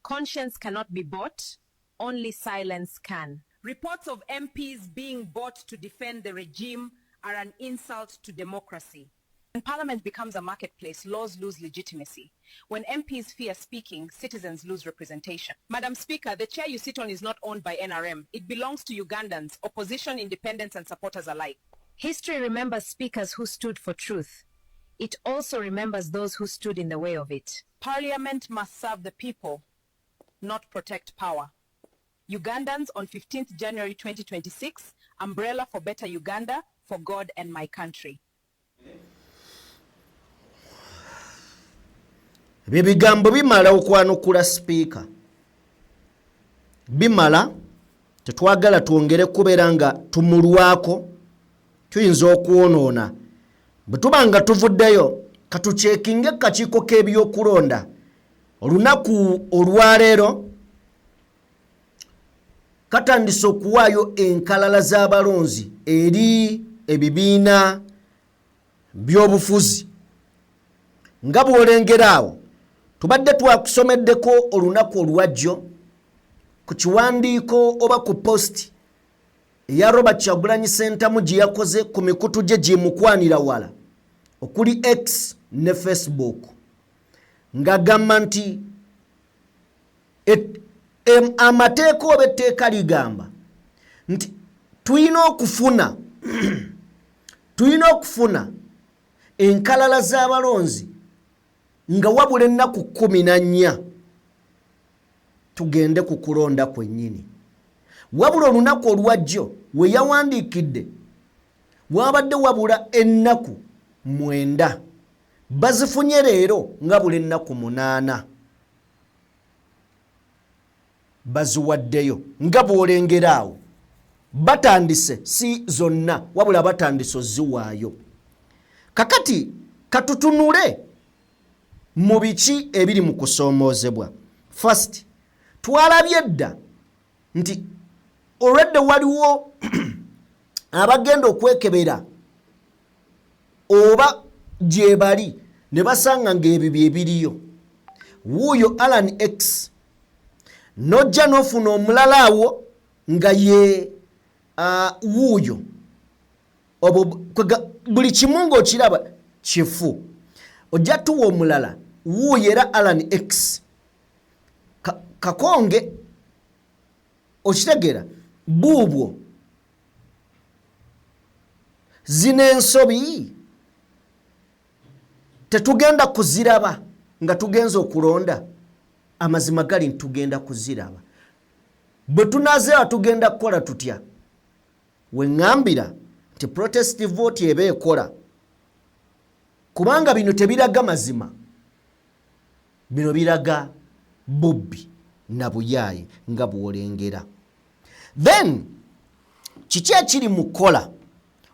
Conscience cannot be bought. Only silence can. Reports of MPs being bought to defend the regime are an insult to democracy. When Parliament becomes a marketplace, laws lose legitimacy. When MPs fear speaking, citizens lose representation. Madam Speaker, the chair you sit on is not owned by NRM. It belongs to Ugandans, opposition, independents, and supporters alike. History remembers speakers who stood for truth. It also remembers those who stood in the way of it. Parliament must serve the people, not protect power. Ugandans on 15th January 2026, umbrella for better Uganda, for God and my country. Bibigambo bimala okwanukula speaker. Bimala tetwagala tuongere kubeera nga tumulwako tuyinza okwonoona. Bwe tuba nga tuvuddeyo katucekinge kakiiko k'ebyokulonda olunaku olwaleero katandise okuwaayo enkalala z'abalonzi eri ebibiina by'obufuzi. Nga bw'olengera awo tubadde twakusomeddeko olunaku olwajjo ku kiwandiiko oba ku posti eya Robert Kyagulanyi Ssentamu gye yakoze ku mikutu gye gyemukwanira wala okuli X ne Facebook ng'agamba nti amateeka oba etteeka ligamba nti tulina okufuna enkalala z'abalonzi nga wabula ennaku 14 tugende ku kulonda kwennyini. Wabula olunaku olwajjo we yawandiikidde wabadde wabula ennaku 9 bazifunye leero nga bula ennaku 8 baziwaddeyo nga bw'olengera awo batandise si zonna wabula batandise oziwaayo. Kakati katutunule mu biki ebiri mu kusoomoozebwa. First, twalabye dda nti olwedde waliwo abagenda okwekebera oba gye bali ne basanga ng'ebyo bye biriyo. Wuuyo Alan X nojja n'ofuna omulala awo nga ye wuuyo buli kimu ng'okiraba kifu. Ojja tuwa omulala wuuyo era Alan X kakonge okitegeera buubwo zino ensobi tetugenda kuziraba nga tugenza okulonda. Amazima gali ntugenda kuziraba. Bwe tunazeewa tugenda kukola tutya? We ŋŋambira nti protest vote eba ekola kubanga bino tebiraga mazima, bino biraga bubbi na buyaayi nga bw'olengera. Then kiki ekiri mu kola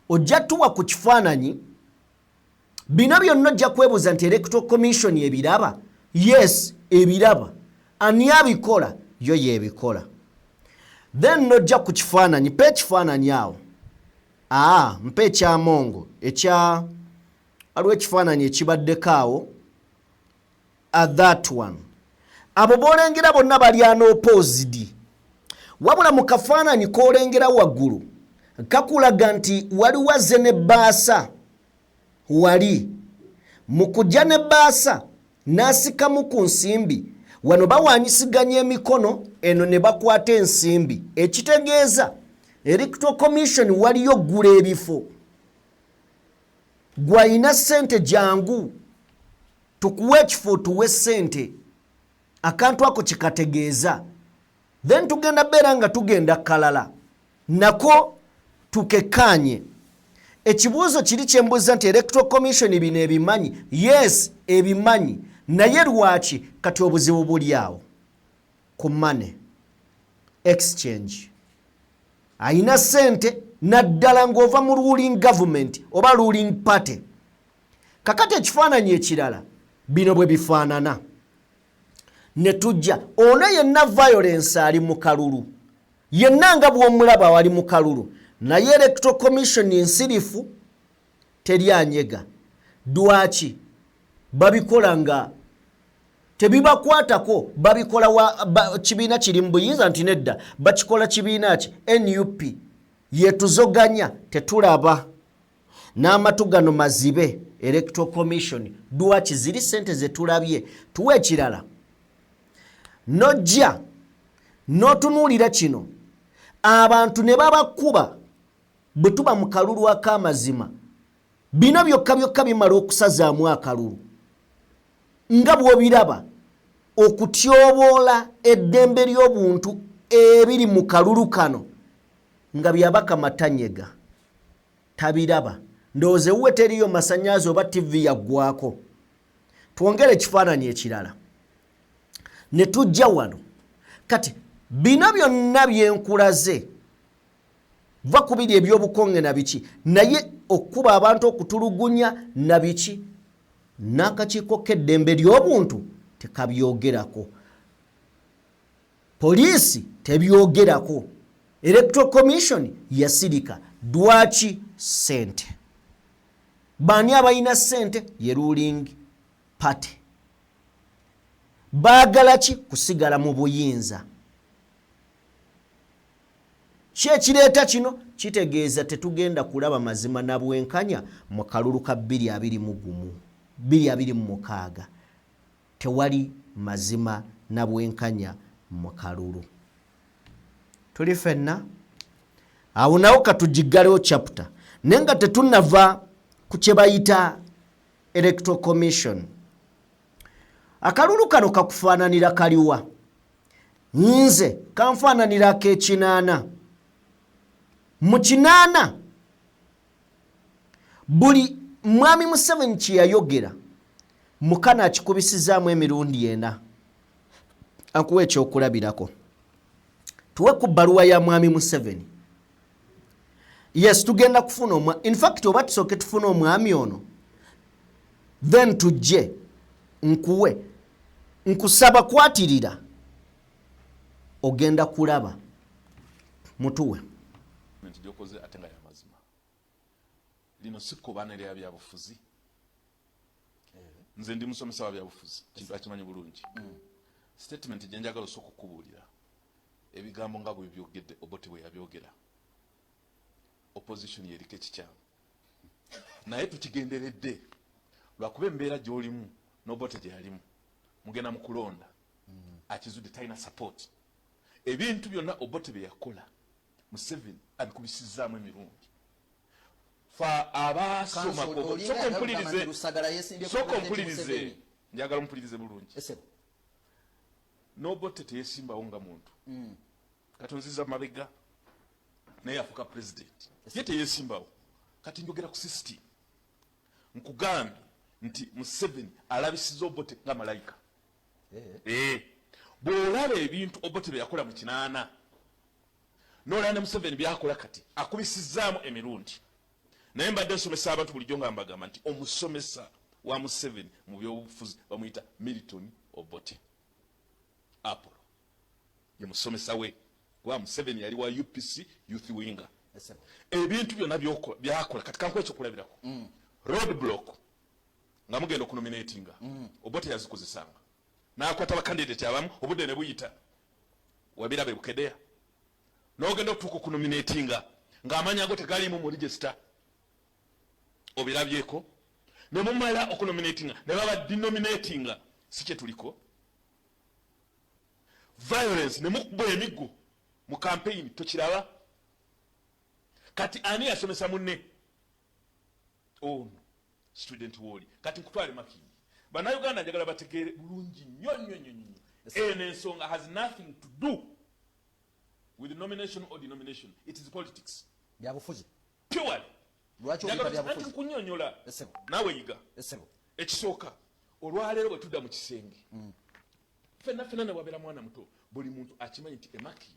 ojja tuwa ku kifaananyi bino byonna ojja kwebuuza nti Electoral Commission ebiraba? Yes, ebiraba. Ani abikola? Yo yebikola. Then nojja ku kifaananyi, mpa ekifaananyi awo. Mpa ekyamongo waliwo ekifaananyi ekibaddeko awo. That one. Abo boolengera bonna bali unopposed. Wabula mu kafaananyi koolengera waggulu kakulaga nti waliwo azze ne bbaasa wali mu kujja ne baasa n'asikamu ku nsimbi wano bawanyisiganya emikono eno ne bakwata ensimbi ekitegeeza Electoral Commission waliyo gula ebifo gwalina ssente jangu tukuwe ekifo tuwe ssente akantu ako kikategeeza then tugenda beera nga tugenda kalala nako tukekanye ekibuuzo kiri kyembuuza nti Electoral Commission bino ebimanyi yes ebimanyi naye lwaki kati obuzibu buli awo ku money exchange ayina ssente naddala ng'ova mu ruling government oba ruling party kakati ekifaananyi ekirala bino bwe bifaanana ne tujja ono yenna violence ali mu kalulu yenna nga bw'omulaba wali mu kalulu naye Electoral Commission nsirifu teryanyega dwaki babikola nga tebibakwatako babikola kibiina kiri mu buyinza nti nedda bakikola kibiina ki NUP yetuzoganya tetulaba n'amatu gano mazibe Electoral Commission dwaki ziri ssente zetulabye tuwe ekirala nojja n'otunuulira kino abantu ne babakuba bwe tuba mu kalulu ak'amazima bino byokka byokka bimala okusazaamu akalulu nga bw'obiraba okutyoboola eddembe ly'obuntu ebiri mu kalulu kano nga byabaka matanyega tabiraba ndowooza ewuwe teriyo masannyalaze oba TV yaggwako twongere ekifaananyi ekirala ne tujja wano kati bino byonna byenkulaze va ku biri eby'obukonge na biki naye okuba abantu okutulugunya na biki n'akakiiko k'eddembe ly'obuntu tekabyogerako poliisi tebyogerako Electoral Commission yasirika dwaki ssente baani abalina ssente ye ruling party baagala ki kusigala mu buyinza kyekireeta kino kitegeeza tetugenda kulaba mazima na bwenkanya mu kalulu ka 2026 tewali mazima na bwenkanya mu kalulu tuli fenna awo nawo katugigalewo chapter nenga tetunava ku kye bayita Electoral Commission akalulu kano kakufaananira kaliwa nze kanfaananira ak'ekinaana mu kinaana buli mwami Museveni kye yayogera mukana akikubisizaamu emirundi 4 akuwa ekyokulabirako tuwe ku bbaluwa ya mwami Museveni yes tugenda kufuna in fact oba tusooke tufuna omwami ono then tujje nkuwe nkusaba kwatirira ogenda kulaba mutuwe gyokoze ate nga yamazima lino sikubana lya byabufuzi nze ndi musomesa wa byabufuzi kintu akimanyi bulungi statement gye njagala osooka okukubuulira ebigambo nga bwe byogedde Obote bwe yabyogera opposition yeriko ekikyamu naye tukigenderedde lwakuba embeera gy'olimu n'Obote gye yalimu mugenda mu kulonda akizudde talina support ebintu byonna Obote bye yakola Museveni abikubisizaamu emirundi fa abasoma soko mpulirize njagala mpulirize bulungi n'Obote teyesimbawo nga muntu katonziza mabega naye afuka president ye teyesimbawo kati njogera ku system nkugambye nti Museveni alabisiza Obote nga malayika bw'olaba ebintu Obote bye yakola mu kinaana n'olanda Museveni byakola kati akubisizaamu emirundi naye mbadde nsomesa abantu bulijjo nga mbagamba nti omusomesa wa Museveni mu byobufuzi bamuyita Milton Obote Apollo ye musomesa we wa Museveni yali wa UPC youth winger ebintu byonna byakola kati kanko ekyo kulabirako road block nga mugenda okunominatinga Obote yazikozesanga n'akwata bakandidate abamu obudde ne buyita wabirabe bukedea n'ogenda okutuuka okunominatinga ng'amanya ago tegaliimu mu register obirabyeko ne mumala okunominatinga ne baba denominatinga sikye tuliko violence ne mukuba emiggo mu campaign tokiraba kati ani yasomesa munne ono student woli kati nkutwale Makindi bannayuganda njagala bategeere bulungi nnyo ensonga has nothing to do with nomination or denomination. It is politics. Byabufuzi. Purely. Lwaki olika byabufuzi? Kunyonyola. Nawe yiga. Ekisooka. Olwaleero bwe tudda mu kisenge. Fenna ne wabera mwana muto. Buli muntu akimanyi nti Makindi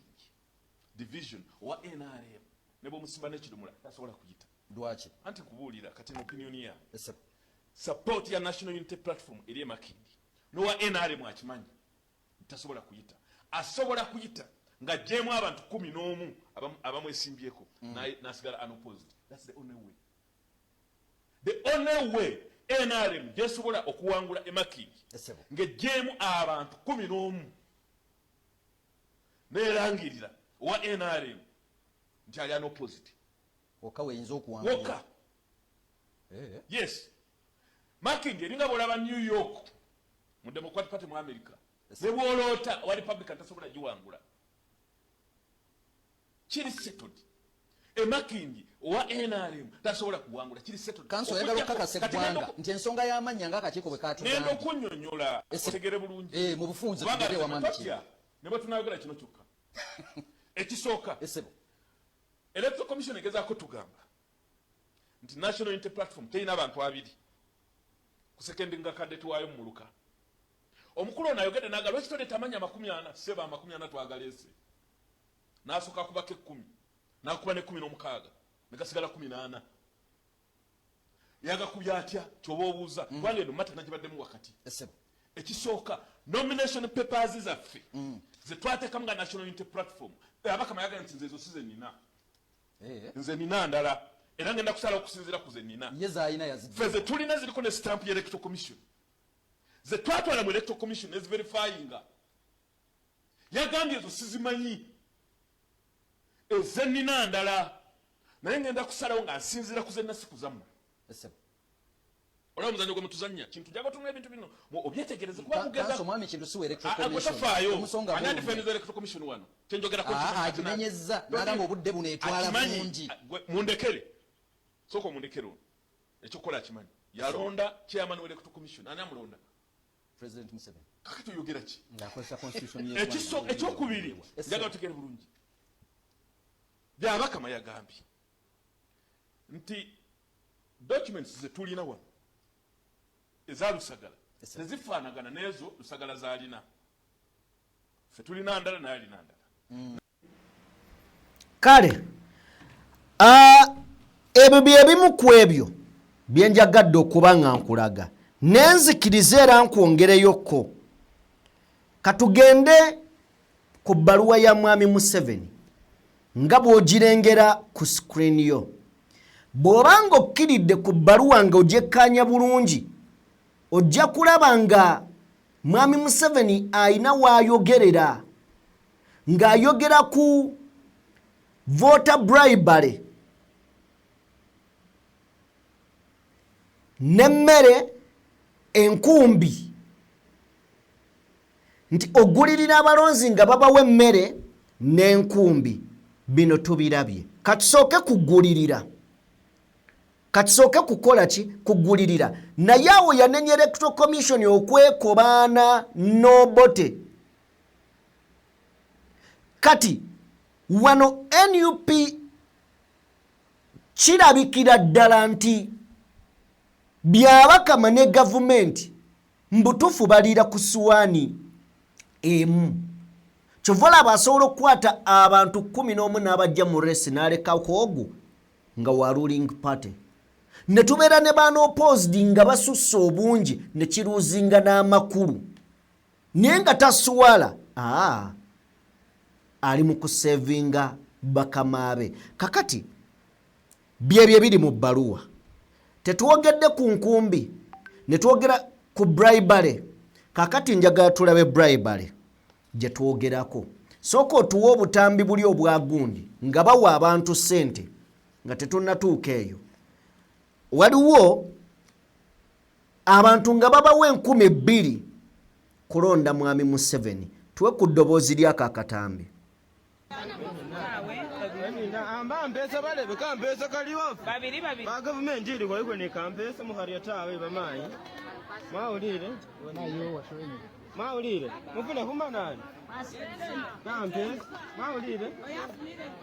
division wa NRM ne bw'omusimba n'ekidumula tasobola kuyita. Lwaki? Anti kubuulira kati mu opinion ya. Support ya National Unity Platform eri Makindi. N'owa NRM akimanyi tasobola kuyita. Asobola kuyita nga jemu abantu 11 abamwesimbyeko nasigala unopposed. That's the only way. The only way NRM jesobola okuwangula Makindi nga jemu abantu 11 nerangirira wa NRM nti ali unopposed. Oka weyinza okuwangula. Oka. Yes. Makindi eringa bolaba New York mu Democratic Party mu America. Ne bwolota wa Republican tasobola jiwangula. Kiri settled. Makindi wa NRM tasobola kuwangula kiri settled. Kanso yagala okakasa eggwanga nti ensonga y'amanya ng'akakiiko bwe kaatugambye. Nendo kunnyonnyola otegere bulungi. Mu bufunze tugere wamamiki. Ne bwe tunaayogera kino kyokka. Ekisooka. Electoral Commission egezaako tugamba nti National Unity Platform terina abantu abiri ku seconding candidate waayo mu Muluka. Omukulu ono ayogedde n'agala lwaki toleta amanya 40 seba 40 twagaleese. N'asooka kubako 10 n'akuba ne 16 ne gasigala 18. Yagakubya atya ky'oba obuuza kubanga eno mata nagibaddemu wakati. Ekisooka nomination papers zaffe ze twateekamu nga National Unity Platform abakama yagala nti nze ezo size nina. Nze nina ndala era ngenda kusala okusinziira ku ze nina. Ye zaayina yazidde. Feze tulina ziriko ne stamp ya Electoral Commission. Ze twatwala mu Electoral Commission is verifying. Yagambye ezo sizimanyi. Eze nina ndala naye ngenda kusalawo nga nsinziira ku ze nasiku zammwe. Olaba muzanyo gwe mutuzannya kintu jago tunga ebintu bino obyetegereze kuba kugeza kanso mwami kintu si Electoral Commission omusonga anandi feneza Electoral Commission wano kyenjogera ko agimenyezza n'agamba obudde buno etwala bulungi mundekere soko mundekero ekyokola akimanyi yalonda chairman wa Electoral Commission ani amulonda President Museveni kakati oyogera ki ndakozesa constitution ekyokubiri njaga otegere bulungi byabakama yagambye nti documents ze tulina wano eza Lusagala tezifaanagana n'ezo Lusagala zaalina ffe tulina ndala naye alina ndala. Kale ebyo byebimu ku ebyo byenjagadde okuba nga nkulaga nenzikiriza era nkwongereyokko katugende ku bbaluwa ya mwami Museveni nga bw'ogirengera ku screen yo. Bw'obanga okkiridde ku bbaluwa nga ogyekkaanya bulungi ojja kulaba nga mwami Museveni ayina w'ayogerera ng'ayogera ku voter bribery n'emmere enkumbi nti ogulirira abalonzi nga babawa emmere n'enkumbi bino tubirabye. Katusooke kugulirira katusooke kukola ki kugulirira naye awo yanenya Electoral Commission okwekobaana n'Obote. Kati wano NUP kirabikira ddala nti byabakama ne gavumenti mbutufu baliira ku suwaani emu. Kyovola basobola okukwata abantu 11 n'abajja mu resi n'alekako ogwo nga wa ruling party. Ne tubeera ne baana opposed nga basusse obungi ne kiruuzinga n'amakulu. Naye nga tasuwala ali mu kusevinga bakamaabe. Kakati byebyo biri mu bbaluwa. Tetwogedde ku nkumbi ne twogera ku bribery. Kakati njagala tulabe bribery gye twogerako. Sooka otuwa obutambi buli obwagundi nga bawa abantu ssente nga tetunnatuuka eyo. Waliwo abantu nga babawa 2,000 kulonda mwami Museveni tuwe ku ddoboozi ly'ako akatambi. amba mpesa balebe kampesa kaliwo babiri ba government ili kwa ni kampesa muhari tawe bamayi maulire mufuna kuma nani kampesa maulire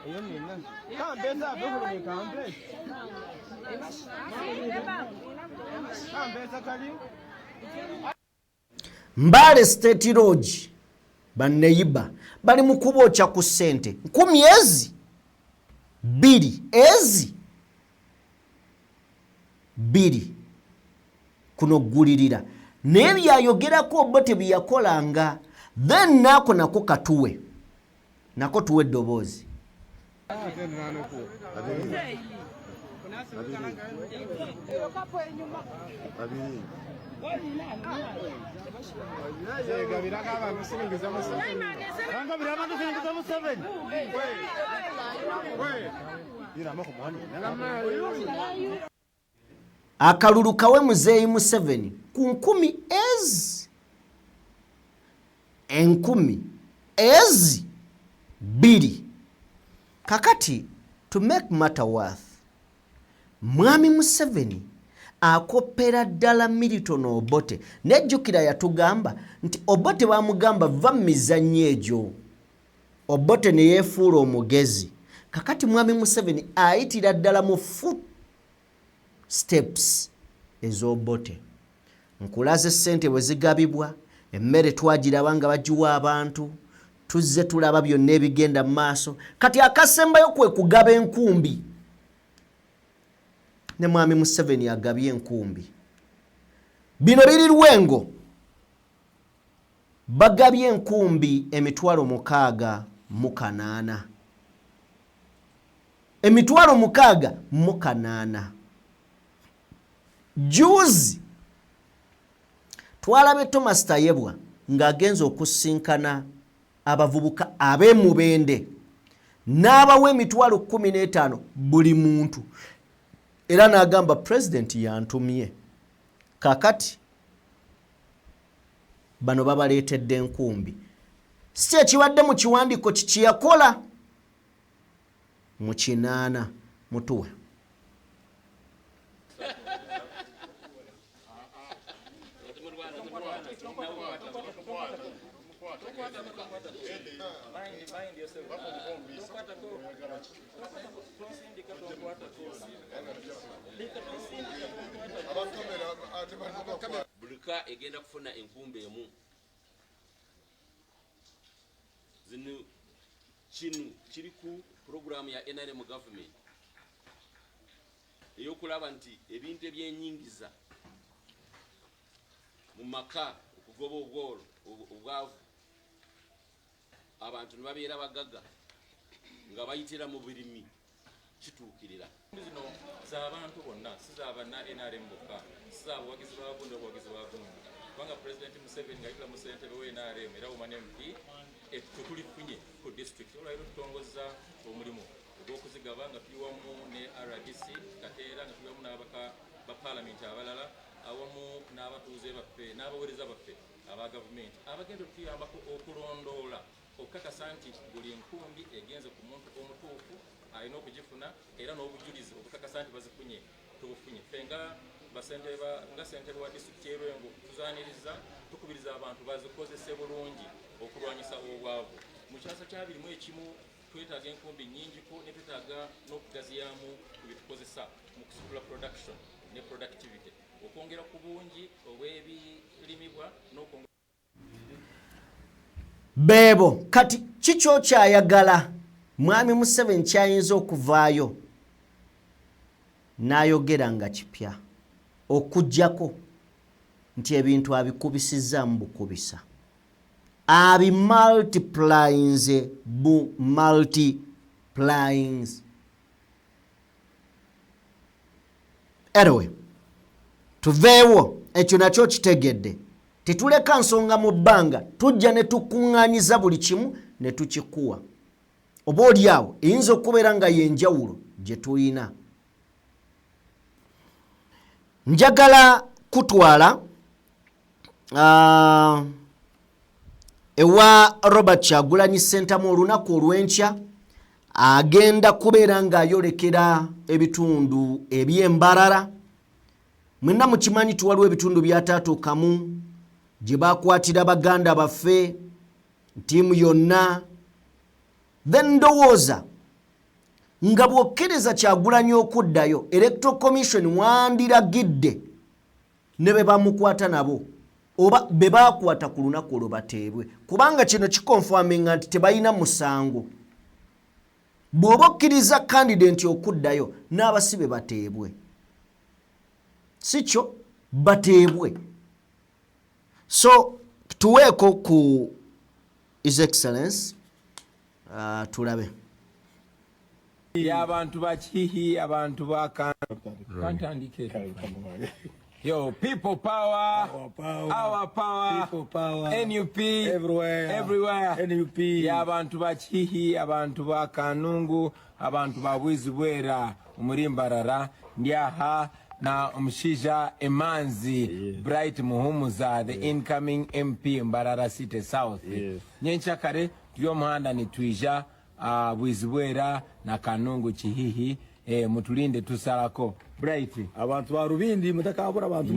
iyo nina kampesa abuhuru ni kampesa kampesa kaliwo Mbale State Lodge baneiba bali mukubocha ku sente 10 2 kuno gulirira nebyayogerako Obote byakolanga then nako katuwe nako tuwe ddoboozi. Akalulu kawe Muzeeyi Museveni ku 10,2 kakati. To make matter worth, mwami Museveni akopera ddala Milton Obote nejjukira yatugamba nti Obote bamugamba va mizannyo egyo Obote ne yeefuula omugezi. Kakati mwami Museveni ayitira ddala mu foot steps ez'Obote. Nkulaze ssente bwe zigabibwa, emmere twagiraba nga bagiwa abantu, tuzze tulaba byonna ebigenda mu maaso. Kati akasembayo kwe kugaba enkumbi. Ne mwami Museveni agabye enkumbi. Bino biri Lwengo. Bagabye enkumbi 6,800. 6,800. Juzi twalabe Thomas Tayebwa ng'agenza okusinkana abavubuka ab'emubende n'abawa 15,000 buli muntu. Era n'agamba President yantumye. Kakati bano babaleetedde enkumbi. Si ekiwadde mu kiwandiiko kikiyakola mu 8 mutuwe. Bulika egenda kufuna enkumbi emu. Zino kinu kiri ku programu ya NRM government eyokulaba nti ebintu ebyenyingiza mu maka okugoba obwolo obwavu abantu nibabeera bagaga nga bayitira mu bulimi kituukirira. Zino z'abantu bonna sizabana NRM bokka sizabuwagizi babundi obuwagizi babundi kubanga President Museveni ngayitula mu ssentebe we NRM era umane MP tutulifunye ku district olwairo tutongoza omulimu ogw'okuzigaba nga tuliwamu ne RDC kateera nga tuliwamu n'abaka ba parliament abalala awamu n'abatuuze baffe n'abaweereza baffe aba gavumenti abagenda okuyambako okulondoola okukakasa nti buli enkumbi egenze ku muntu omutuufu alina okugifuna era n'obujulizi okukakasa nti bazifunye tubufunye. Ffe nga ssentebe wa disitulikiti y'e Lwengo tuzaaniriza tukubiriza abantu bazikozese bulungi okulwanyisa obwavu. Mu kyasa kya 21 twetaaga enkumbi nnyingiko ne twetaaga n'okugaziyaamu ku bitukozesa mu kusitula production ne productivity okwongera ku bungi obw'ebirimibwa n'okwongera Bebo kati kikyo kyayagala mwami Museveni kyayinza okuvaayo n'ayogera nga kipya okujjako nti ebintu abikubisizza mu bukubisa abi multiplies bu multiplies. Anyway, tuveewo ekyo nakyo kitegedde. Tetuleka nsonga mu bbanga tujja ne tukuŋŋaanyiza buli kimu ne tukikuwa. Oba oliawo eyinza okubeera nga yenjawulo gye tulina. Njagala kutwala ewa Robert Kyagulanyi Ssentamu olunaku olw'enkya agenda kubeera ng'ayolekera ebitundu eby'embalala. Mwenna mukimanyi tuwaliwo ebitundu byataatuukamu gye baakwatira baganda baffe ntiimu yonna. Then ndowooza nga bw'okkiriza Kyagulanyi okuddayo Electoral Commission wandiragidde ne be bamukwata nabo oba be baakwata ku lunaku olwo bateebwe, kubanga kino kikonfaminga nti tebalina musango. Bw'oba okkiriza candidate okuddayo n'abasibe bateebwe, si kyo bateebwe. So tuweeko ku His Excellency tulabe abantu bakihi abantu bakantandike. Yo, people power, our power, people power, NUP, everywhere, NUP. Ya abantu bakihi, abantu bakanungu, abantu babwizi bwera, umurimbarara, ndiaha na Mshija Emanzi, Bright Muhumuza, the incoming MP Mbarara City South. Nyenchakare, tuyo muhanda ni tuija, bwizi bwera na kanungu chihihi. Mutulinde tusalako Bright abantu barubindi mutakabura abantu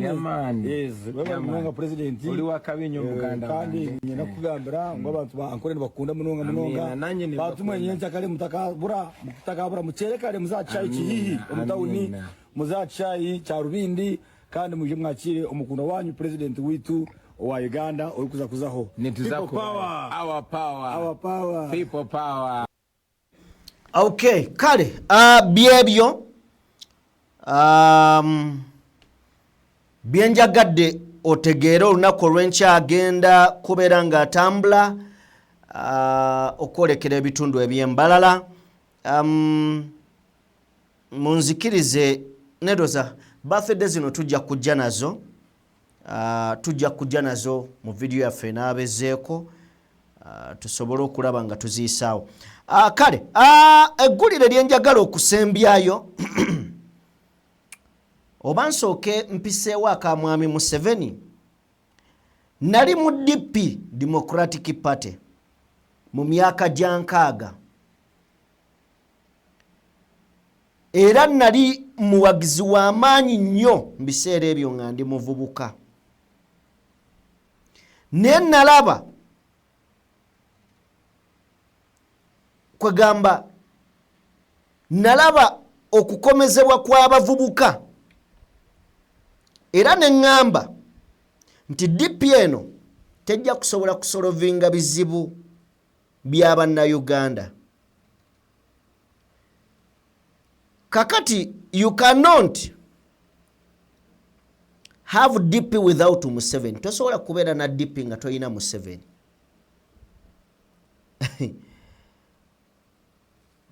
baba president uli wakabinyo muganda kandi nyina kugambira ngo abantu bankorene bakunda munonga batu mwenye ntakale mutakabura mucerekare muzacha ikihihi omutawuni muzacha cha rubindi kandi muje mwakire omukunda wanyu president witu wa Uganda uri kuzaho our power people power. Okay, kale byebyo byenjagadde otegeera olunaku olw'enkya agenda kubeera ng'atambula okwolekera ebitundu eby'embalala. Munzikirize nedoza birthday zino tujja kujja nazo mu video yaffe n'abezeeko tusobole okulaba nga tuziyisaawo. Kale eggulire lyenjagala okusembyayo oba nsooke mpiseewo akamwami Museveni. Nali mu DP Democratic Party mu myaka gya 6 era nali muwagizi w'amaanyi nnyo mu biseera ebyo nga ndi muvubuka. Ne nalaba kwegamba nalaba okukomezebwa kw'abavubuka era ne ngamba nti DP eno tejja kusobola kusolovinga bizibu by'Abannayuganda. Kakati you cannot have DP without Museveni. Tosobola kubeera na DP nga toyina Museveni.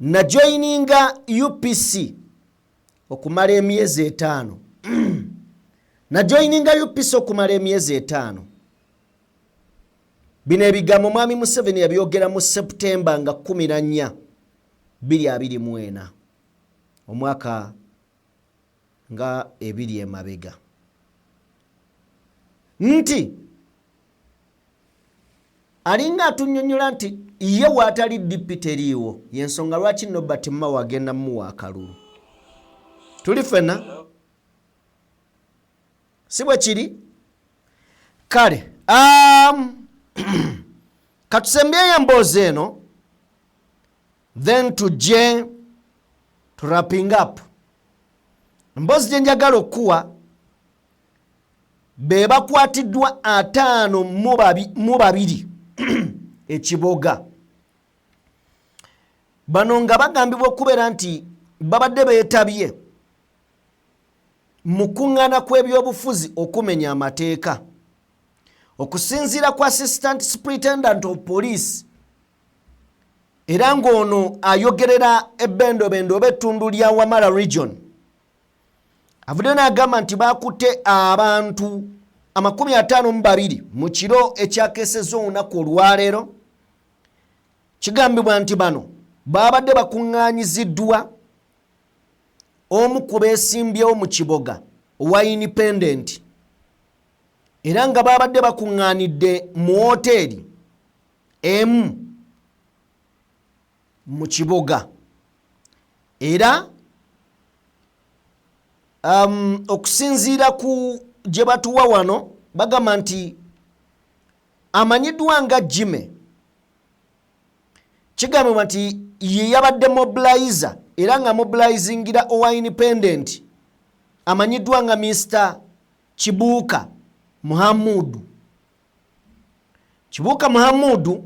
Na joininga UPC okumala emyezi 5 na joininga UPC okumala emyezi 5 bino ebigambo mwami Museveni yabyogera mu September nga 14 2024 omwaka nga 2 emabega nti alinga atunyonyola nti ye waatali DP teriiwo yensonga lwaki Nobert Mao agenda muwa akalulu. Tuli fena si bwe kiri. Kale katusembyeyo emboozi eno then tujje to wrapping up. Emboozi gye njagala okuwa be bakwatiddwa 5 ekiboga. Bano nga bagambibwa okubeera nti babadde beetabye mu kuŋŋaana kw'ebyobufuzi okumenya amateeka. Okusinziira ku Assistant Superintendent of Police era ng'ono ayogerera ebbendobendo oba ettundu lya Wamala Region avudde n'agamba nti baakutte abantu 52 mu kiro ekyakeesezza olunaku olwaleero. Kigambibwa nti bano babadde bakuŋŋaanyiziddwa omu ku beesimbyewo mu kiboga owa Independent era nga babadde bakuŋŋaanidde mu woteeri emu mu kibuga era okusinziira ku gye batuwa wano bagamba nti amanyiddwa nga Jimmy kigambibwa nti ye yabadde mobilizer era nga mobilizingira owa independent amanyiddwa nga Mr. Kibuuka Muhamudu. Kibuuka Muhamudu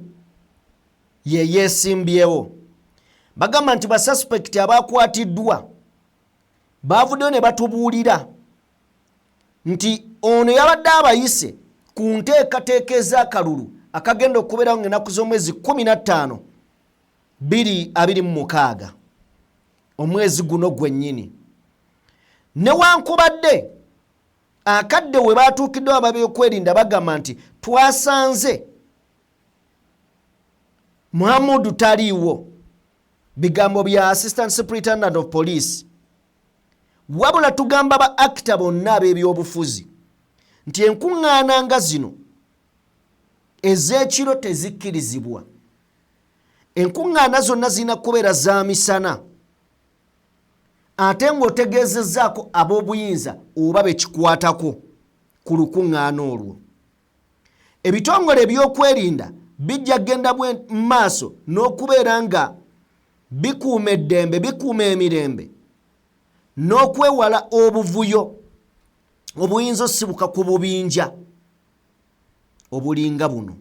ye yeesimbyewo. Bagamba nti basuspect abakwatiddwa bavuddeyo ne batubuulira nti ono yabadde abayise ku nteekateeka ez'akalulu akagenda okubeerawo ng'ennaku z'omwezi 15 2026 omwezi guno gwennyini. Newankubadde akadde we baatuukiddewo ababyokwerinda bagamba nti twasanze Muhamudu taliiwo, bigambo bya Assistant Superintendent of Police. Wabula tugamba ba actor bonna ab'ebyobufuzi nti enkuŋŋaana nga zino ez'ekiro tezikkirizibwa. Enkuŋŋaana zonna zirina kubeera za misana ate ng'otegeezezzaako ab'obuyinza oba bekikwatako ku lukuŋŋaana olwo. Ebitongole ebyokwerinda bijja genda mu maaso n'okubeera nga bikuuma eddembe, bikuuma emirembe n'okwewala obuvuyo obuyinza osibuka ku bubinja obulinga buno.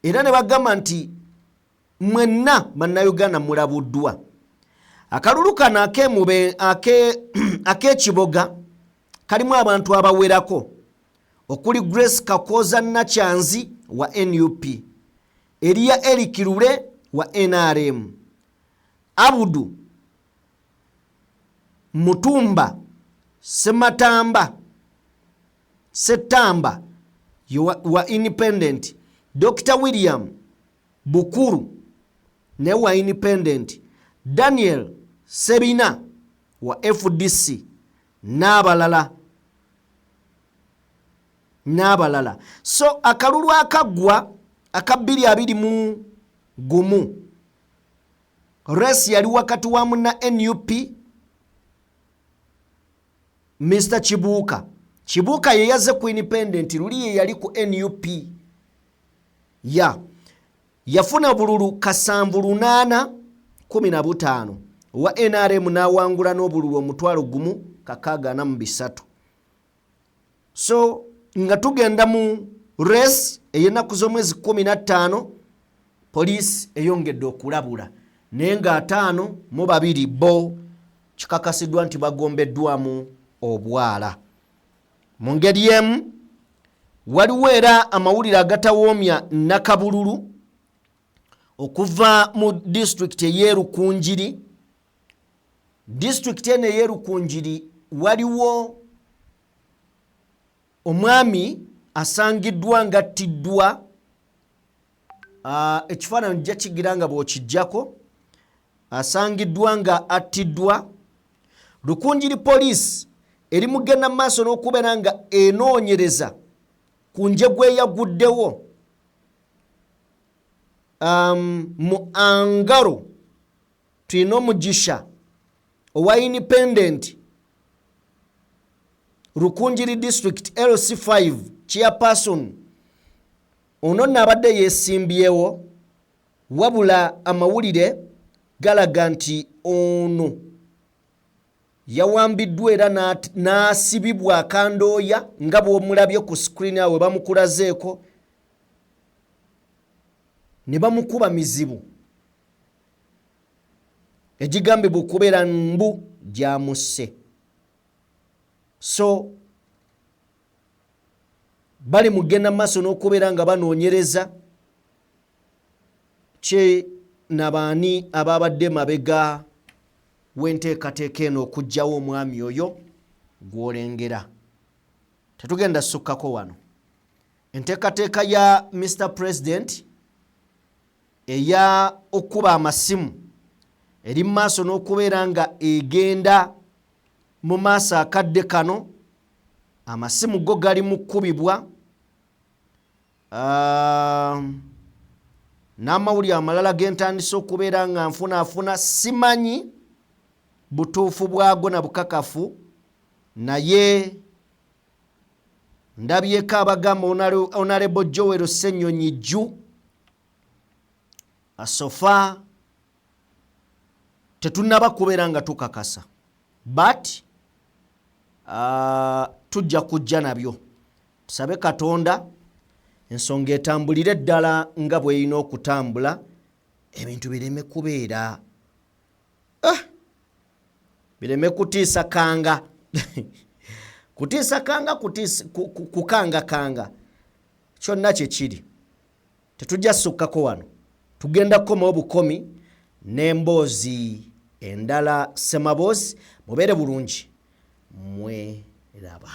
Era ne bagamba nti mwenna bannayuganda mulabuddwa. Akalulu kano ak'ekiboga kalimu abantu abawerako okuli Grace Kakoza Nakyanzi wa NUP, Elia Eric Lule wa NRM, Abudu Mutumba Setamba wa Independent, Dr. William Bukuru ne wa Independent, Daniel Sebina wa FDC n'abalala. So akalulu akaggwa aka 2021 race yali wakati wa muna NUP Mr. Kibuuka ye yazze ku Independent, luli ye yali ku NUP yafuna obululu kasanvu 815 wa NRM n'awangula n'obululu omutwalo gumu 643. So nga tugenda mu race ey'ennaku z'omwezi 15 police eyongedde okulabula naye nga 52 bo kikakasiddwa nti bagombeddwamu obwala. Mu ngeri emu waliwo era amawulire agatawoomya Nakabululu okuva mu district ey'Erukunjiri. District eno ey'Erukunjiri waliwo omwami asangiddwa ng'attiddwa. Ekifaananyi jja kigira nga bw'okijjako, asangiddwa nga attiddwa. Rukunjiri police eri mugenda maaso n'okubeera nga enoonyereza ku njegwe eyaguddewo mu Angaro tulina Omugisha owa Independent Rukunjiri District LC5 chairperson ono nabadde yeesimbyewo, wabula amawulire galaga nti ono yawambiddwa era n'asibibwa akandooya nga bw'omulabye ku screen awe bamukulazeeko ne bamukuba mizibu egigambibwa okubeera mbu gyamusse. So bali mugenda maaso n'okubeera nga banoonyereza kye nabaani ababadde mabega w'enteekateeka eno okuggyawo omwami oyo gw'olengera. Tetugenda sukkako wano. Enteekateeka ya Mr. President eya okuba amasimu eri mu maaso n'okubeera nga egenda mu maaso akadde kano amasimu go gali mu kkubibwa, n'amawulire amalala gentandise okubeera nga nfunaafuna, simanyi butuufu bwago na bukakafu, naye ndabyeko abagamba Honorable Joel Ssenyonyi Jju asofa tetunnaba kubeera nga tukakasa, but tujja kujja nabyo. Tusabe Katonda ensonga etambulire ddala nga bw'erina okutambula, ebintu bireme kubeera bireme kutiisa kanga kutiisa kanga, kukanga kanga, kyonna kye kiri. Tetujja sukkako wano, tugenda kukomawo bukomi n'emboozi endala. Semaboozi, mubeere bulungi, mweraba.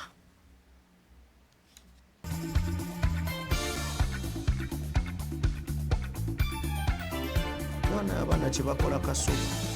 Abaana kye bakola kasuku.